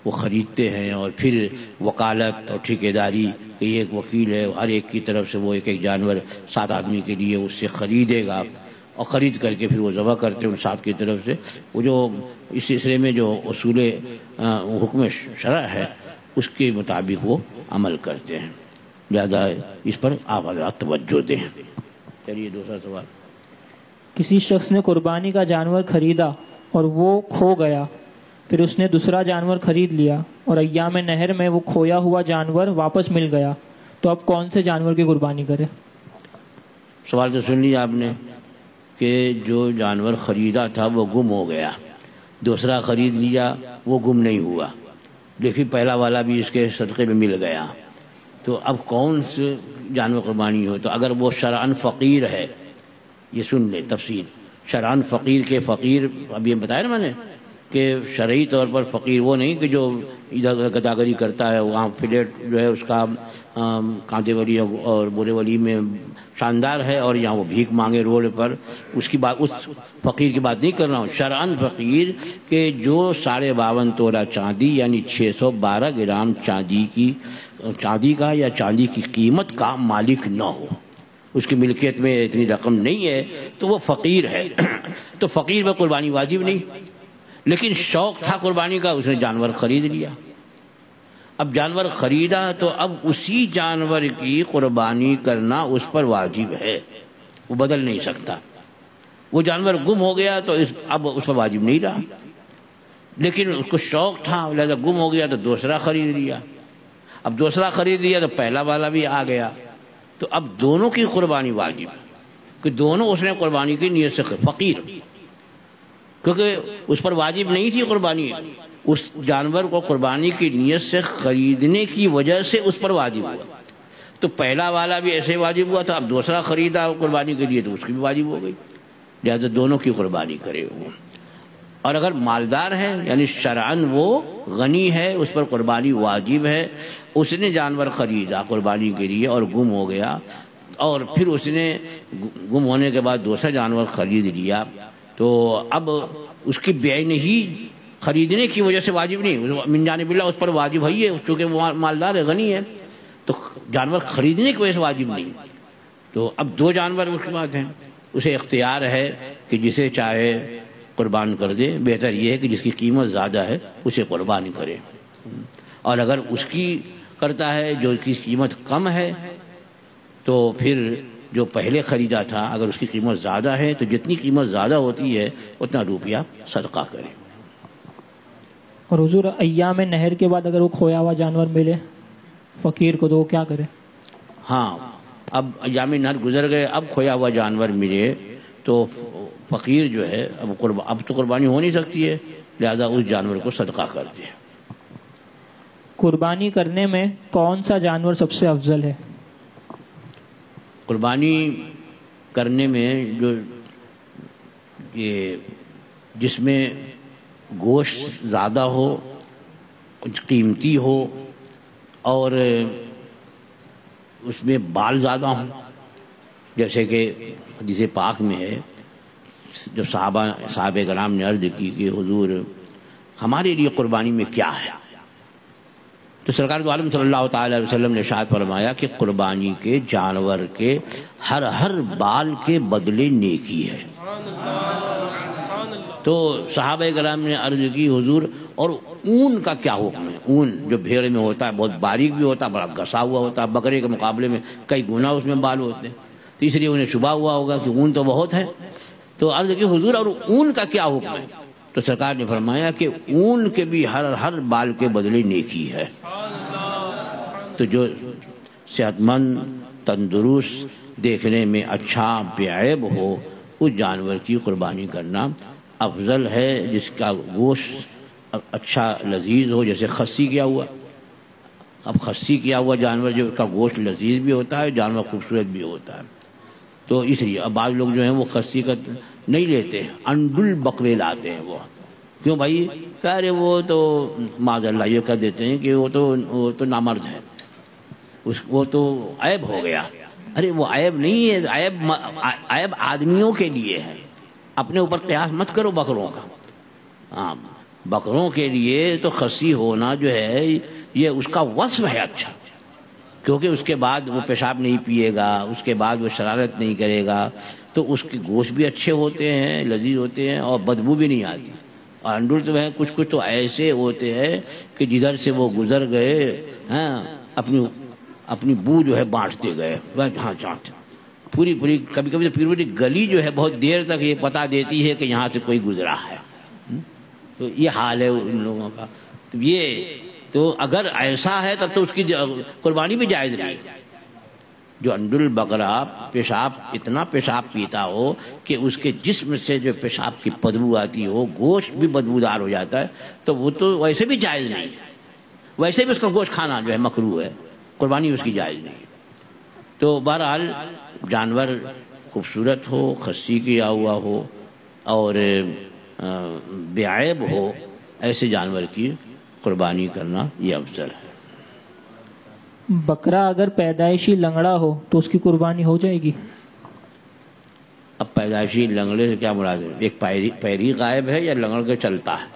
وہ خریدتے ہیں، اور پھر وکالت اور ٹھیکیداری کہ یہ ایک وکیل ہے، ہر ایک کی طرف سے وہ ایک جانور 7 آدمی کے لیے اس سے خریدے گا، اور خرید کر کے پھر وہ ذبح کرتے ہیں ان 7 کی طرف سے۔ وہ جو اس سلسلے میں جو اصول حکم شرع ہے اس کے مطابق وہ عمل کرتے ہیں، لہذا اس پر آپ حضرات توجہ دیں۔ چلیے دوسرا سوال۔ کسی شخص نے قربانی کا جانور خریدا اور وہ کھو گیا، پھر اس نے دوسرا جانور خرید لیا اور ایام نہر میں وہ کھویا ہوا جانور واپس مل گیا، تو اب کون سے جانور کی قربانی کرے؟ سوال تو سن لیا آپ نے کہ جو جانور خریدا تھا وہ گم ہو گیا، دوسرا خرید لیا وہ گم نہیں ہوا، لیکن پہلا والا بھی اس کے صدقے میں مل گیا، تو اب کون سے جانور قربانی ہو؟ تو اگر وہ شرعاً فقیر ہے، یہ سن لیں تفصیل، شرعاً فقیر کے فقیر، اب یہ بتایا نا میں نے کہ شرعی طور پر فقیر وہ نہیں کہ جو ادھر گداگری کرتا ہے، وہاں فلیٹ جو ہے اس کا کانتے ولی اور بورے ولی میں شاندار ہے، اور یہاں وہ بھیک مانگے روڈ پر، اس کی بات، اس فقیر کی بات نہیں کر رہا ہوں۔ شرعاً فقیر کہ جو 52.5 تولہ چاندی یعنی 612 گرام چاندی کا یا چاندی کی قیمت کا مالک نہ ہو، اس کی ملکیت میں اتنی رقم نہیں ہے، تو وہ فقیر ہے۔ تو فقیر پر قربانی واجب نہیں، لیکن شوق تھا قربانی کا، اس نے جانور خرید لیا۔ اب جانور خریدا تو اب اسی جانور کی قربانی کرنا اس پر واجب ہے، وہ بدل نہیں سکتا۔ وہ جانور گم ہو گیا تو اب اس پر واجب نہیں رہا، لیکن اس کو شوق تھا، لہذا گم ہو گیا تو دوسرا خرید لیا۔ اب دوسرا خرید لیا تو پہلا والا بھی آ گیا، تو اب دونوں کی قربانی واجب، کہ دونوں اس نے قربانی کی نیت سے فقیر، کیونکہ اس پر واجب نہیں تھی قربانی، اس جانور کو قربانی کی نیت سے خریدنے کی وجہ سے اس پر واجب ہوا، تو پہلا والا بھی ایسے واجب ہوا تھا، اب دوسرا خریدا قربانی کے لیے تو اس کی بھی واجب ہو گئی، لہذا دونوں کی قربانی کرے وہ۔ اور اگر مالدار ہے یعنی شرعاً وہ غنی ہے، اس پر قربانی واجب ہے، اس نے جانور خریدا قربانی کے لیے اور گم ہو گیا، اور پھر اس نے گم ہونے کے بعد دوسرا جانور خرید لیا، تو اب اس کی بعین ہی خریدنے کی وجہ سے واجب نہیں، من جانب اللہ اس پر واجب ہے، چونکہ وہ مالدار ہے، غنی ہے، تو جانور خریدنے کی وجہ سے واجب نہیں۔ تو اب دو جانور اس کے بعد ہیں، اسے اختیار ہے کہ جسے چاہے قربان کر دے، بہتر یہ ہے کہ جس کی قیمت زیادہ ہے اسے قربان کرے، اور اگر اس کی کرتا ہے جو کی قیمت کم ہے تو پھر جو پہلے خریدا تھا اگر اس کی قیمت زیادہ ہے تو جتنی قیمت زیادہ ہوتی ہے اتنا روپیہ صدقہ کرے۔ اور حضور ایام نہر کے بعد اگر وہ کھویا ہوا جانور ملے فقیر کو تو وہ کیا کرے؟ ہاں، اب ایام نہر گزر گئے، اب کھویا ہوا جانور ملے تو فقیر جو ہے اب تو قربانی ہو نہیں سکتی ہے، لہذا اس جانور کو صدقہ کر دے۔ قربانی کرنے میں کون سا جانور سب سے افضل ہے؟ قربانی کرنے میں جو یہ جس میں گوشت زیادہ ہو، قیمتی ہو، اور اس میں بال زیادہ ہوں، جیسے کہ حدیث پاک میں ہے جب صحابہ کرام نے عرض کی کہ حضور ہمارے لیے قربانی میں کیا ہے، تو سرکار دو عالم صلی اللہ تعالی علیہ وسلم نے ارشاد فرمایا کہ قربانی کے جانور کے ہر بال کے بدلے نیکی ہے۔ تو صحابہ کرام نے عرض کی حضور اور اون کا کیا حکم ہے؟ اون جو بھیڑ میں ہوتا ہے بہت باریک بھی ہوتا ہے، بڑا گھسا ہوا ہوتا ہے، بکرے کے مقابلے میں کئی گنا اس میں بال ہوتے ہیں، تو اس لیے انہیں شبہ ہوا ہوگا کہ اون تو بہت ہے، تو عرض کی حضور اور اون کا کیا حکم ہے؟ تو سرکار نے فرمایا کہ اون کے بھی ہر بال کے بدلے نیکی ہے۔ تو جو صحت مند، تندرست، دیکھنے میں اچھا، بے عیب ہو، اس جانور کی قربانی کرنا افضل ہے، جس کا گوشت اچھا لذیذ ہو، جیسے خصی کیا ہوا۔ اب خصی کیا ہوا جانور جو کا گوشت لذیذ بھی ہوتا ہے، جانور خوبصورت بھی ہوتا ہے، تو اس لیے اب بعض لوگ جو ہیں وہ خصی کا نہیں لیتے، انڈل بکرے لاتے ہیں۔ وہ کیوں بھائی؟ ارے وہ تو معاذ اللہ یہ کہہ دیتے ہیں کہ وہ تو نامرد ہے، وہ تو عیب ہو گیا۔ ارے وہ عیب نہیں ہے، عیب آدمیوں کے لیے ہے، اپنے اوپر قیاس مت کرو بکروں کا۔ ہاں، بکروں کے لیے تو خصی ہونا جو ہے یہ اس کا وصف ہے اچھا، کیونکہ اس کے بعد وہ پیشاب نہیں پیے گا، اس کے بعد وہ شرارت نہیں کرے گا، تو اس کے گوشت بھی اچھے ہوتے ہیں، لذیذ ہوتے ہیں، اور بدبو بھی نہیں آتی۔ اور انڈور تو ہے کچھ تو ایسے ہوتے ہیں کہ جدھر سے وہ گزر گئے ہاں اپنی بو جو ہے بانٹتے گئے، ہاں چانٹ پوری کبھی تو پوری گلی جو ہے بہت دیر تک یہ پتہ دیتی ہے کہ یہاں سے کوئی گزرا ہے۔ تو یہ حال ہے ان لوگوں کا۔ یہ تو اگر ایسا ہے تب تو اس کی قربانی بھی جائز نہیں۔ جو انڈل بکرا اتنا پیشاب پیتا ہو کہ اس کے جسم سے جو پیشاب کی بدبو آتی ہو، گوشت بھی بدبودار ہو جاتا ہے، تو وہ تو ویسے بھی جائز نہیں، ویسے بھی اس کا گوشت کھانا جو ہے مکروہ ہے، قربانی اس کی جائز نہیں۔ تو بہرحال جانور خوبصورت ہو، خصی کیا ہوا ہو، اور بے عیب ہو، ایسے جانور کی قربانی کرنا یہ افضل ہے۔ بکرا اگر پیدائشی لنگڑا ہو تو اس کی قربانی ہو جائے گی؟ اب پیدائشی لنگڑے سے کیا مراد ہے؟ ایک پیر غائب ہے یا لنگڑ کے چلتا ہے؟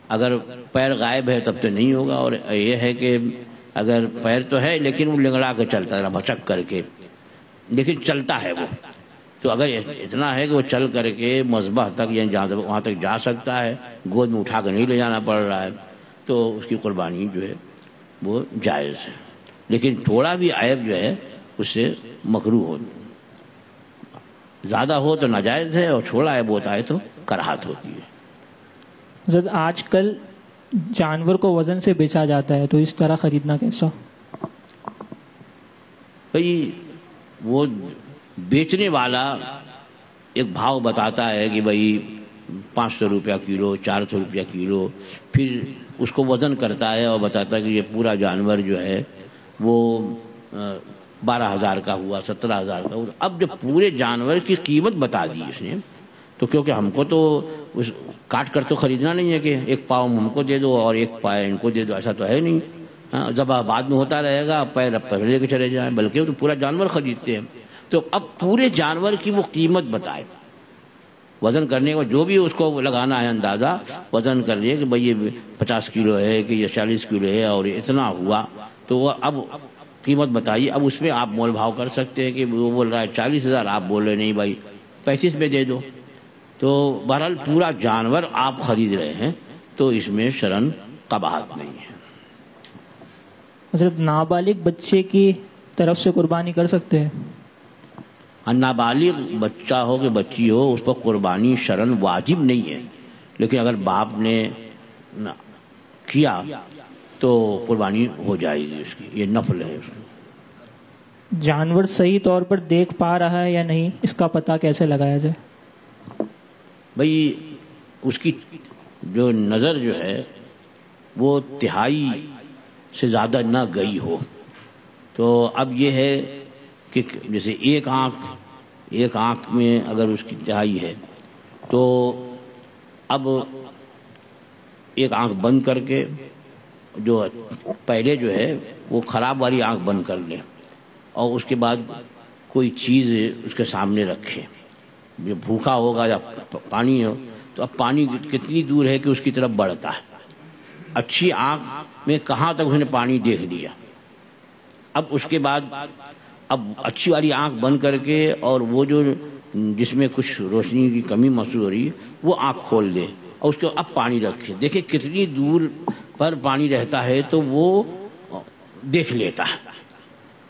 اگر پیر غائب ہے تب تو نہیں ہوگا، اور یہ ہے کہ اگر پیر تو ہے لیکن وہ لنگڑا کے چلتا ہے بھچک کر کے، لیکن چلتا ہے وہ، تو اگر اتنا ہے کہ وہ چل کر کے مذبح تک یا وہاں تک جا سکتا ہے، گود میں اٹھا کر نہیں لے جانا پڑ رہا ہے، تو اس کی قربانی جو ہے وہ جائز ہے۔ لیکن تھوڑا بھی عیب جو ہے اس سے مکروہ ہو، زیادہ ہو تو ناجائز ہے، اور تھوڑا عیب ہوتا ہے تو کراہت ہوتی ہے۔ حضرت آج کل جانور کو وزن سے بیچا جاتا ہے، تو اس طرح خریدنا کیسا؟ بھئی وہ بیچنے والا ایک بھاؤ بتاتا ہے کہ بھئی 500 روپیہ کلو، 400 روپیہ کلو، پھر اس کو وزن کرتا ہے اور بتاتا ہے کہ یہ پورا جانور جو ہے وہ 12,000 کا ہوا، 17,000 کا ہوا۔ اب جب پورے جانور کی قیمت بتا دی اس نے، تو تو کیونکہ ہم کو تو اس کاٹ کر تو خریدنا نہیں ہے کہ ایک پاؤں ہم کو دے دو اور ایک پائے ان کو دے دو، ایسا تو ہے نہیں. ذبح بعد میں ہوتا رہے گا، پیر پہلے لے کے چلے جائیں، بلکہ وہ تو پورا جانور خریدتے ہیں. تو اب پورے جانور کی وہ قیمت بتائے، وزن کرنے کا جو بھی اس کو لگانا ہے اندازہ، وزن کر لیے کہ بھئی یہ 50 کلو ہے کہ یہ 40 کلو ہے اور اتنا ہوا، تو وہ اب قیمت بتائیے. اب اس میں آپ مول بھاؤ کر سکتے ہیں کہ وہ بول رہا ہے 40,000، آپ بول رہے نہیں بھائی 35 میں دے دو. تو بہرحال پورا جانور آپ خرید رہے ہیں تو اس میں شرعاً قباحت نہیں ہے. حضرت نابالغ بچے کی طرف سے قربانی کر سکتے ہیں؟ نابالغ بچہ ہو کہ بچی ہو اس پر قربانی شرعاً واجب نہیں ہے، لیکن اگر باپ نے کیا تو قربانی ہو جائے گی اس کی، یہ نفل ہے اس میں. جانور صحیح طور پر دیکھ پا رہا ہے یا نہیں، اس کا پتہ کیسے لگایا جائے؟ بھئی اس کی جو نظر جو ہے وہ تہائی سے زیادہ نہ گئی ہو. تو اب یہ ہے کہ جیسے ایک آنکھ میں اگر اس کی تہائی ہے تو اب ایک آنکھ بند کر کے جو پہلے جو ہے وہ خراب والی آنکھ بند کر لیں اور اس کے بعد کوئی چیز اس کے سامنے رکھے. جو بھوکا ہوگا یا پانی ہو تو اب پانی کتنی دور ہے کہ اس کی طرف بڑھتا ہے. اچھی آنکھ میں کہاں تک اس نے پانی دیکھ لیا. اب اس کے بعد اب اچھی والی آنکھ بند کر کے اور وہ جو جس میں کچھ روشنی کی کمی محسوس ہو رہی ہے وہ آنکھ کھول دے اور اس کے اب پانی رکھے. دیکھیں کتنی دور پر پانی رہتا ہے تو وہ دیکھ لیتا ہے.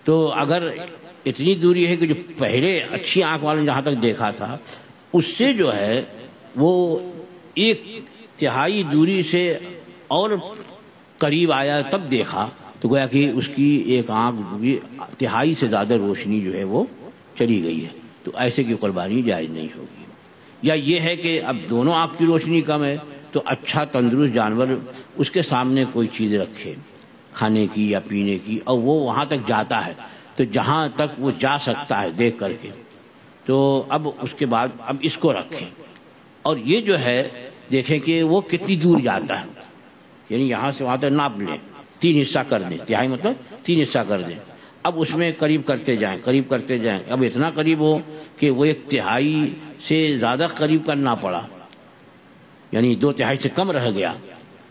تو اگر اتنی دوری ہے کہ جو پہلے اچھی آنکھ والے نے جہاں تک دیکھا تھا اس سے جو ہے وہ ایک تہائی دوری سے اور قریب آیا تب دیکھا تو گویا کہ اس کی ایک آنکھ بھی تہائی سے زیادہ روشنی جو ہے وہ چلی گئی ہے. تو ایسے کی قربانی جائز نہیں ہوگی. یا یہ ہے کہ اب دونوں آنکھ کی روشنی کم ہے تو اچھا تندرست جانور اس کے سامنے کوئی چیز رکھے کھانے کی یا پینے کی اور وہ وہاں تک جاتا ہے تو جہاں تک وہ جا سکتا ہے دیکھ کر کے تو اب اس کے بعد اب اس کو رکھیں اور یہ جو ہے دیکھیں کہ وہ کتنی دور جاتا ہے. یعنی یہاں سے وہاں تک ناپ لیں، 3 حصہ کر دیں، تہائی مطلب 3 حصہ کر دیں. اب اس میں قریب کرتے جائیں. اب اتنا قریب ہو کہ وہ 1/3 سے زیادہ قریب کرنا پڑا، یعنی 2/3 سے کم رہ گیا،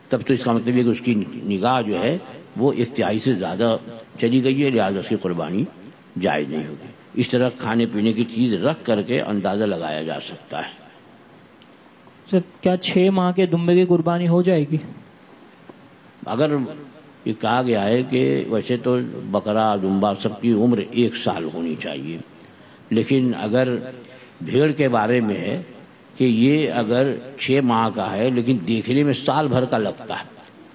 تب تو اس کا مطلب ہے کہ اس کی نگاہ جو ہے وہ 1/3 سے زیادہ چلی گئی ہے، لہٰذا اس کی قربانی جائز نہیں ہوگی. اس طرح کھانے پینے کی چیز رکھ کر کے اندازہ لگایا جا سکتا ہے. کیا 6 ماہ کے دمبے کی قربانی ہو جائے گی؟ اگر یہ کہا گیا ہے کہ ویسے تو بکرا دمبا سب کی عمر 1 سال ہونی چاہیے، لیکن اگر بھیڑ کے بارے میں ہے کہ یہ اگر 6 ماہ کا ہے لیکن دیکھنے میں سال بھر کا لگتا ہے،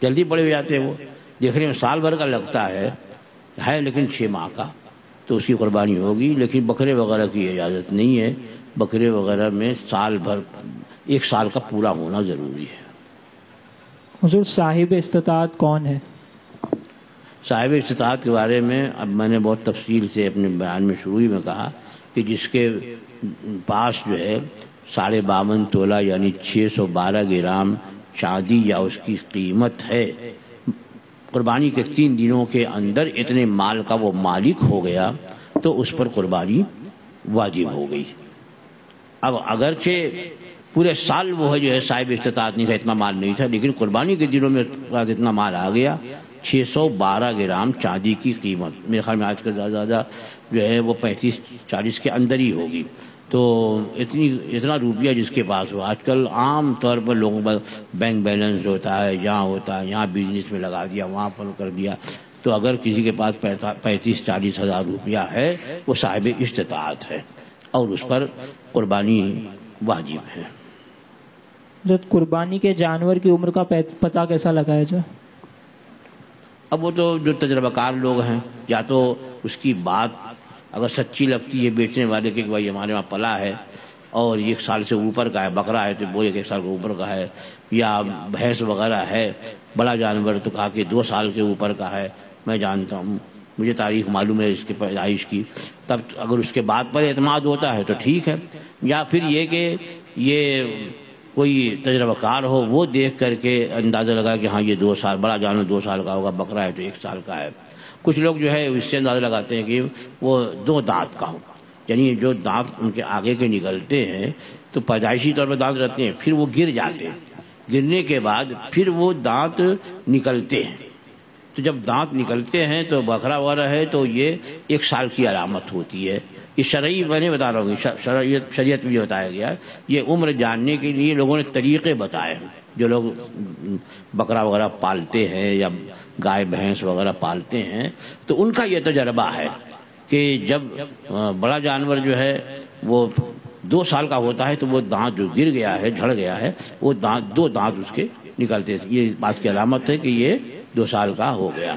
جلدی بڑے ہو جاتے ہیں وہ، دیکھنے میں سال بھر کا لگتا ہے لیکن 6 ماہ کا، تو اس کی قربانی ہوگی. لیکن بکرے وغیرہ کی اجازت نہیں ہے. بکرے وغیرہ میں سال بھر 1 سال کا پورا ہونا ضروری ہے. حضور صاحب استطاعت کون ہے؟ صاحب استطاعت کے بارے میں اب میں نے بہت تفصیل سے اپنے بیان میں شروع میں کہا کہ جس کے پاس جو ہے 52.5 تولہ یعنی 612 گرام چاندی یا اس کی قیمت ہے، قربانی کے 3 دنوں کے اندر اتنے مال کا وہ مالک ہو گیا تو اس پر قربانی واجب ہو گئی. اب اگرچہ پورے سال وہ ہے جو ہے صاحب استطاعت نہیں تھا، اتنا مال نہیں تھا، لیکن قربانی کے دنوں میں اتنا مال آ گیا. 612 گرام چاندی کی قیمت میرے خیال میں آج کل زیادہ جو ہے وہ 35-40 کے اندر ہی ہوگی. تو اتنا روپیہ جس کے پاس ہو، آج کل عام طور پر لوگوں کا بینک بیلنس ہوتا ہے، یہاں بزنس میں لگا دیا، وہاں پر کر دیا. تو اگر کسی کے پاس 35-40 ہزار روپیہ ہے وہ صاحب استطاعت ہے اور اس پر قربانی واجب ہے. جب قربانی کے جانور کی عمر کا پتہ کیسا لگایا جائے؟ اب وہ تو جو تجربہ کار لوگ ہیں، یا تو اس کی بات اگر سچی لگتی ہے بیچنے والے کہ بھائی ہمارے وہاں پلا ہے اور 1 سال سے اوپر کا ہے، بکرا ہے تو وہ 1 سال کے اوپر کا ہے، یا بھینس وغیرہ ہے بڑا جانور تو کہا کہ 2 سال کے اوپر کا ہے. میں جانتا ہوں مجھے تاریخ معلوم ہے اس کے پیدائش کی، تب اگر اس کے بعد پر اعتماد ہوتا ہے تو ٹھیک ہے، یا پھر یہ کہ یہ کوئی تجربہ کار ہو وہ دیکھ کر کے اندازہ لگا کہ ہاں یہ 2 سال، بڑا جانور 2 سال کا ہوگا، بکرا ہے تو 1 سال کا ہے۔ کچھ لوگ جو ہے اس سے اندازہ لگاتے ہیں کہ وہ 2 دانت کا ہو، یعنی جو دانت ان کے آگے کے نکلتے ہیں تو پیدائشی طور پر دانت رہتے ہیں، پھر وہ گر جاتے ہیں، گرنے کے بعد پھر وہ دانت نکلتے ہیں، تو جب دانت نکلتے ہیں تو بکرا وغیرہ ہے تو یہ 1 سال کی علامت ہوتی ہے۔ یہ شرعی میں نہیں بتا رہا ہوں، شریعت میں یہ بتایا گیا ہے، یہ عمر جاننے کے لیے لوگوں نے طریقے بتائے ہیں۔ جو لوگ بکرا وغیرہ پالتے ہیں یا گائے بھینس وغیرہ پالتے ہیں تو ان کا یہ تجربہ ہے کہ جب بڑا جانور جو ہے وہ 2 سال کا ہوتا ہے تو وہ دانت جو گر گیا ہے، جھڑ گیا ہے، وہ 2 دانت اس کے نکلتے ہیں، یہ بات کی علامت ہے کہ یہ 2 سال کا ہو گیا۔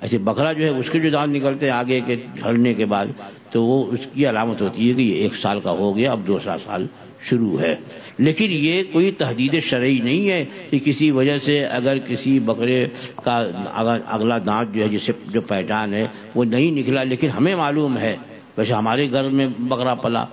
ایسے بکرا جو ہے اس کے جو دانت نکلتے ہیں آگے کے جھڑنے کے بعد تو وہ اس کی علامت ہوتی ہے کہ یہ 1 سال کا ہو گیا، اب 2 سال شروع ہے۔ لیکن یہ کوئی تحدید شرعی نہیں ہے کہ کسی وجہ سے اگر کسی بکرے کا اگلا دانت جو ہے جسے جو پہچان ہے وہ نہیں نکلا، لیکن ہمیں معلوم ہے، ویسے ہمارے گھر میں بکرا پلا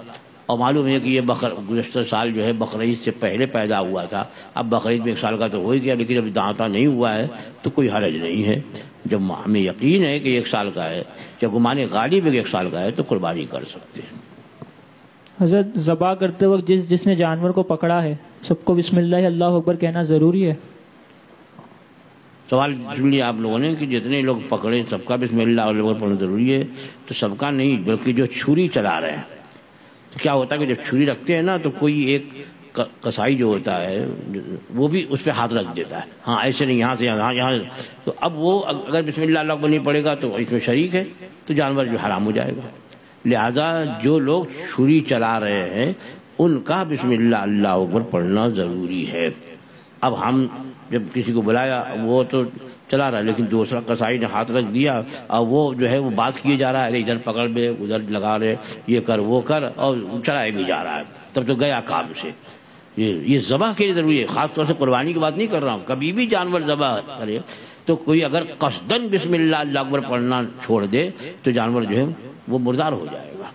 اور معلوم ہے کہ یہ گزشتہ سال جو ہے بقرعید سے پہلے پیدا ہوا تھا، اب بقرعید میں 1 سال کا تو ہو ہی گیا، لیکن ابھی دانتا نہیں ہوا ہے تو کوئی حرج نہیں ہے۔ جب ہمیں یقین ہے کہ 1 سال کا ہے، جب گمان غالب ہے کہ 1 سال کا ہے تو قربانی کر سکتے ہیں۔ حضرت ذبح کرتے وقت جس نے جانور کو پکڑا ہے سب کو بسم اللہ اللہ اکبر کہنا ضروری ہے؟ سوال سن لیا آپ لوگوں نے کہ جتنے لوگ پکڑے سب کا بسم اللہ اللہ اکبر پڑھنا ضروری ہے، تو سب کا نہیں، بلکہ جو چھری چلا رہے ہیں تو کیا ہوتا ہے کہ جب چھری رکھتے ہیں نا تو کوئی ایک قصائی جو ہوتا ہے وہ بھی اس پہ ہاتھ رکھ دیتا ہے، ہاں ایسے نہیں، یہاں سے یہاں، تو اب وہ اگر بسم اللہ اللہ اکبر نہیں پڑے گا تو اس میں شریک ہے تو جانور جو حرام ہو جائے گا۔ لہذا جو لوگ چھری چلا رہے ہیں ان کا بسم اللہ اللہ اکبر پڑھنا ضروری ہے۔ اب ہم جب کسی کو بلایا وہ تو چلا رہا ہے لیکن دوسرا قصائی نے ہاتھ رکھ دیا اور وہ جو ہے وہ بات کیے جا رہا ہے، ادھر پکڑ بے ادھر لگا رہے، یہ کر وہ کر، اور چلائے بھی جا رہا ہے، تب تو گیا کام سے۔ یہ ذبح کے لیے ضروری ہے، خاص طور سے قربانی کی بات نہیں کر رہا ہوں، کبھی بھی جانور ذبح کرے تو کوئی اگر قصدن بسم اللہ اللہ اکبر پڑھنا چھوڑ دے تو جانور جو ہے وہ مردار ہو جائے گا۔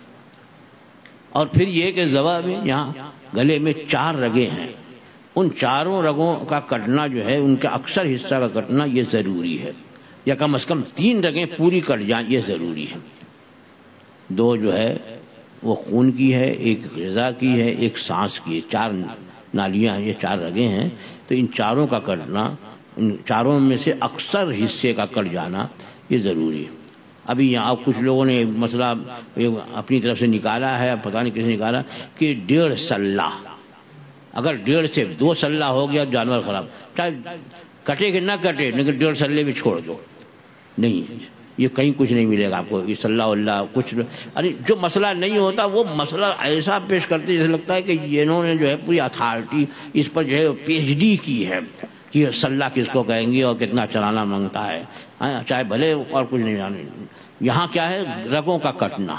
اور پھر یہ کہ ذبح میں یہاں گلے میں 4 رگیں ہیں، ان 4 رگوں کا کٹنا جو ہے ان کا اکثر حصہ کا کٹنا یہ ضروری ہے، یا کم از کم 3 رگیں پوری کٹ جائیں یہ ضروری ہے۔ 2 جو ہے وہ خون کی ہے، 1 غذا کی ہے، 1 سانس کی ہے، 4 نالیاں ہیں، یہ 4 رگیں ہیں، تو ان 4 کا کٹنا، ان 4 میں سے اکثر حصے کا کٹ جانا یہ ضروری ہے۔ ابھی یہاں کچھ لوگوں نے مسئلہ اپنی طرف سے نکالا ہے، پتہ نہیں کس نے نکالا کہ 1.5 سلہ، اگر 1.5 سے 2 سلہ ہو گیا جانور خراب، چاہے کٹے کہ نہ کٹے لیکن 1.5 سلے بھی چھوڑ دو، نہیں، یہ کہیں کچھ نہیں ملے گا آپ کو، یہ صلی اللہ کچھ، ارے جو مسئلہ نہیں ہوتا وہ مسئلہ ایسا پیش کرتے جیسے لگتا ہے کہ انہوں نے جو ہے پوری اتھارٹی اس پر جو ہے PhD کی ہے کہ صلی کس کو کہیں گے اور کتنا چلانا مانگتا ہے، چاہے بھلے اور کچھ نہیں جانے۔ یہاں کیا ہے رگوں کا کٹنا،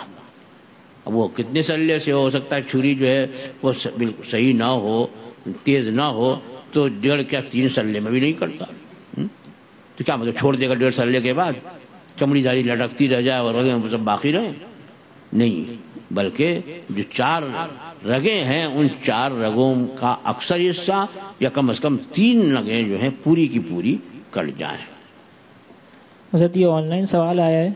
اب وہ کتنے سلے سے ہو سکتا ہے، چھری جو ہے وہ بالکل صحیح نہ ہو، تیز نہ ہو تو 1.5 کیا 3 سلے میں بھی نہیں کٹتا، تو کیا مطلب چھوڑ دے گا 1.5 سلے کے بعد چمڑی داری لٹکتی رہ جائے اور رگیں سب باقی رہیں؟ نہیں، بلکہ جو 4 رگیں ہیں ان 4 رگوں کا اکثر حصہ یا کم از کم 3 رگیں جو ہیں پوری کی پوری کٹ جائیں۔ حضرت یہ آن لائن سوال آیا ہے،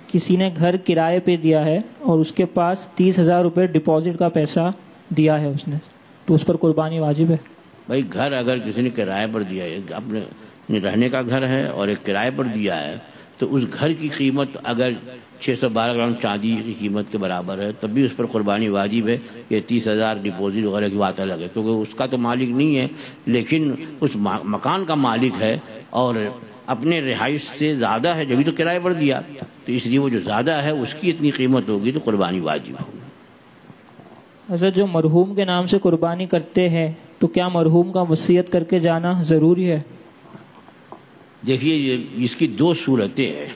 کسی نے گھر کرائے پہ دیا ہے اور اس کے پاس 30,000 روپے ڈپازٹ کا پیسہ دیا ہے اس نے، تو اس پر قربانی واجب ہے؟ بھائی گھر اگر کسی نے کرائے پر دیا ہے، اپنے رہنے کا گھر ہے اور ایک کرائے پر دیا ہے، تو اس گھر کی قیمت اگر 612 گرام چاندی کی قیمت کے برابر ہے تب بھی اس پر قربانی واجب ہے۔ یہ 30,000 ڈپازٹ وغیرہ کی بات الگ ہے، کیونکہ اس کا تو مالک نہیں ہے لیکن اس مکان کا مالک ہے اور اپنے رہائش سے زیادہ ہے جبھی تو کرائے پر دیا، تو اس لیے وہ جو زیادہ ہے اس کی اتنی قیمت ہوگی تو قربانی واجب ہوگی۔ حضرت جو مرحوم کے نام سے قربانی کرتے ہیں تو کیا مرحوم کا وصیت کر کے جانا ضروری ہے؟ دیکھیے اس کی 2 صورتیں ہیں،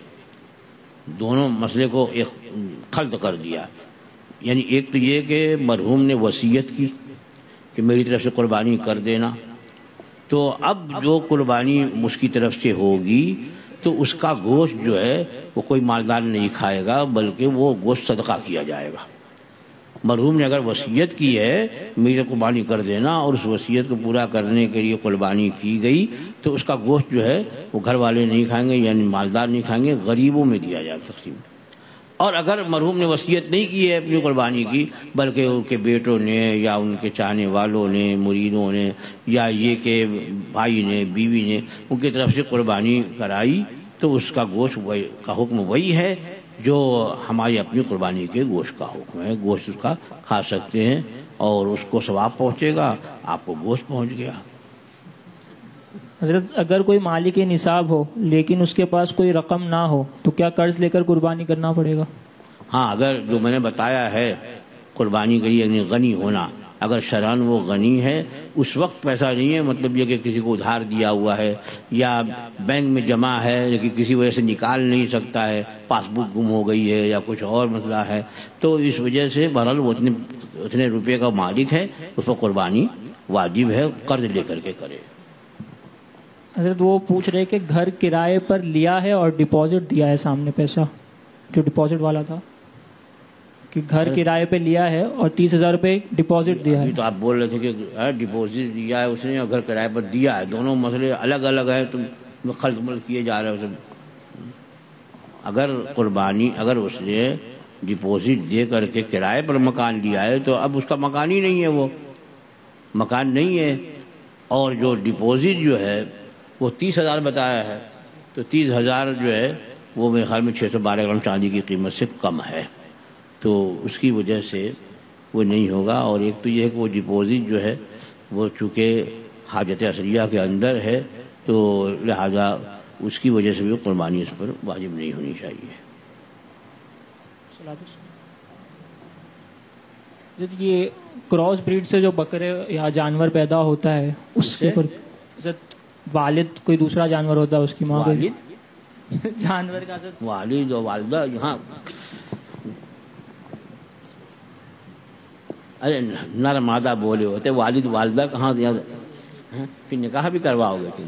دونوں مسئلے کو ایک خلط کر دیا، یعنی ایک تو یہ کہ مرحوم نے وصیت کی کہ میری طرف سے قربانی کر دینا، تو اب جو قربانی اس کی طرف سے ہوگی تو اس کا گوشت جو ہے وہ کوئی مالدار نہیں کھائے گا، بلکہ وہ گوشت صدقہ کیا جائے گا۔ مرحوم نے اگر وصیت کی ہے میری قربانی کر دینا، اور اس وصیت کو پورا کرنے کے لیے قربانی کی گئی، تو اس کا گوشت جو ہے وہ گھر والے نہیں کھائیں گے، یعنی مالدار نہیں کھائیں گے، غریبوں میں دیا جائے تقسیم۔ اور اگر مرحوم نے وصیت نہیں کی ہے اپنی قربانی کی، بلکہ ان کے بیٹوں نے یا ان کے چاہنے والوں نے، مریدوں نے، یا یہ کہ بھائی نے، بیوی نے ان کی طرف سے قربانی کرائی، تو اس کا گوشت کا حکم وہی ہے جو ہماری اپنی قربانی کے گوشت کا حکم ہے۔ گوشت اس کا کھا سکتے ہیں اور اس کو ثواب پہنچے گا، آپ کو گوشت پہنچ گیا۔ حضرت اگر کوئی مالک نصاب ہو لیکن اس کے پاس کوئی رقم نہ ہو تو کیا قرض لے کر قربانی کرنا پڑے گا؟ ہاں، اگر جو میں نے بتایا ہے قربانی کے لیے یعنی غنی ہونا، اگر شرعاً وہ غنی ہے، اس وقت پیسہ نہیں ہے، مطلب یہ کہ کسی کو ادھار دیا ہوا ہے یا بینک میں جمع ہے لیکن کسی وجہ سے نکال نہیں سکتا ہے، پاس بک گم ہو گئی ہے یا کچھ اور مسئلہ ہے، تو اس وجہ سے بہرحال وہ اتنے روپے کا مالک ہے، اس پر قربانی واجب ہے، قرض لے کر کے کرے۔ حضرت وہ پوچھ رہے کہ گھر کرائے پر لیا ہے اور ڈپازٹ دیا ہے، سامنے پیسہ جو ڈپازٹ والا تھا کہ گھر کرائے پہ لیا ہے اور 30,000 روپے ڈپازٹ دیا ہے۔ تو آپ بول رہے تھے کہ ڈپازٹ دیا ہے اس نے اور گھر کرائے پر دیا ہے، دونوں مسئلے الگ الگ ہیں، تو خلط مل کیے جا رہے ہیں۔ اگر اس نے ڈپازٹ دے کر کے کرائے پر مکان لیا ہے تو اب اس کا مکان ہی نہیں ہے، وہ مکان نہیں ہے، اور جو ڈپازٹ جو ہے وہ 30,000 بتایا ہے، تو 30,000 جو ہے وہ میرے خیال میں 612 گرام چاندی کی قیمت سے کم ہے، تو اس کی وجہ سے وہ نہیں ہوگا۔ اور ایک تو یہ ہے کہ وہ ڈپازٹ جو ہے وہ چونکہ حاجت اصلیہ کے اندر ہے، تو لہذا اس کی وجہ سے بھی قربانی اس پر واجب نہیں ہونی چاہیے۔ یہ کراس بریڈ سے جو بکرے یا جانور پیدا ہوتا ہے اس کے اوپر والد کوئی دوسرا جانور ہوتا ہے، اس کی ماں جانور کا والد اور والدہ، یہاں ارے نر مادہ بولے ہوتے، والد والدہ کہاں دیا؟ پھر نکاح بھی کرواؤ گے تم؟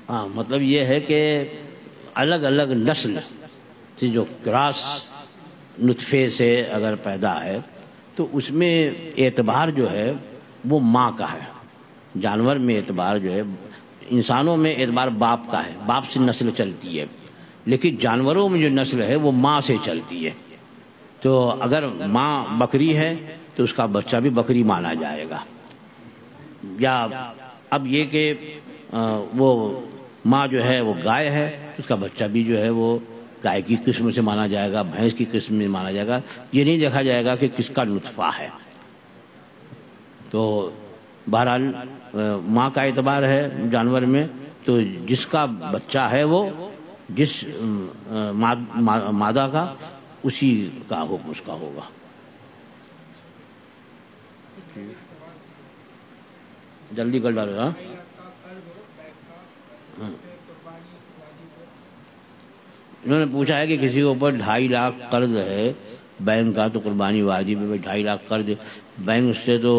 ہاں، مطلب یہ ہے کہ الگ الگ نسل سے جو کراس نطفے سے اگر پیدا ہے تو اس میں اعتبار جو ہے وہ ماں کا ہے۔ جانور میں اعتبار جو ہے، انسانوں میں اعتبار باپ کا ہے، باپ سے نسل چلتی ہے، لیکن جانوروں میں جو نسل ہے وہ ماں سے چلتی ہے۔ تو اگر ماں بکری ہے تو اس کا بچہ بھی بکری مانا جائے گا، یا اب یہ کہ وہ ماں جو ہے وہ گائے ہے تو اس کا بچہ بھی جو ہے وہ گائے کی قسم سے مانا جائے گا، بھینس کی قسم میں مانا جائے گا۔ یہ نہیں دیکھا جائے گا کہ کس کا نطفہ ہے۔ تو بہرحال ماں کا اعتبار ہے جانور میں، تو جس کا بچہ ہے وہ جس مادہ کا، اسی کا حکم اس کا ہوگا۔ جلدی کر ڈالو۔ ہاں، انہوں نے پوچھا ہے کہ کسی کے اوپر 2.5 لاکھ قرض ہے بینک کا تو قربانی واجب ہے۔ 2.5 لاکھ قرض بینک سے تو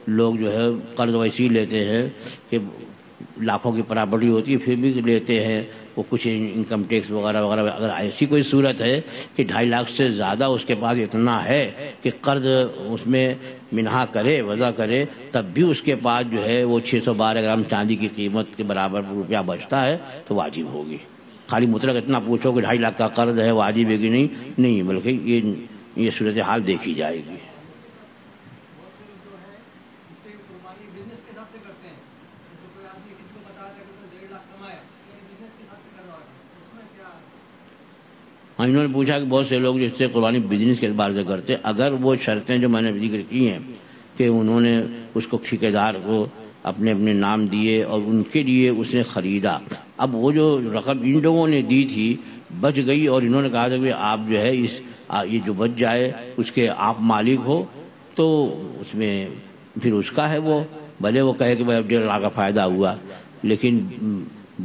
لوگ جو ہے قرض ویسے ہی لیتے ہیں کہ لاکھوں کی پراپرٹی ہوتی ہے پھر بھی لیتے ہیں، وہ کچھ انکم ٹیکس وغیرہ وغیرہ۔ اگر ایسی کوئی صورت ہے کہ 2.5 لاکھ سے زیادہ اس کے پاس اتنا ہے کہ قرض اس میں منہا کرے، وضع کرے، تب بھی اس کے پاس جو ہے وہ 612 گرام چاندی کی قیمت کے برابر روپیہ بچتا ہے تو واجب ہوگی۔ خالی مطلق اتنا پوچھو کہ 2.5 لاکھ کا قرض ہے واجب ہے کہ نہیں، بلکہ یہ صورتحال دیکھی جائے گی۔ ہاں، انہوں نے پوچھا کہ بہت سے لوگ جس سے قربانی بزنس کے اعتبار سے کرتے، اگر وہ شرطیں جو میں نے ذکر کی ہیں کہ انہوں نے اس کو ٹھیکیدار کو اپنے نام دیے اور ان کے لیے اس نے خریدا، اب وہ جو رقم ان لوگوں نے دی تھی بچ گئی اور انہوں نے کہا تھا کہ آپ جو ہے یہ جو بچ جائے اس کے آپ مالک ہو، تو اس میں پھر اس کا ہے، وہ بھلے وہ کہے کہ بھائی 1.5 لاکھ کا فائدہ ہوا، لیکن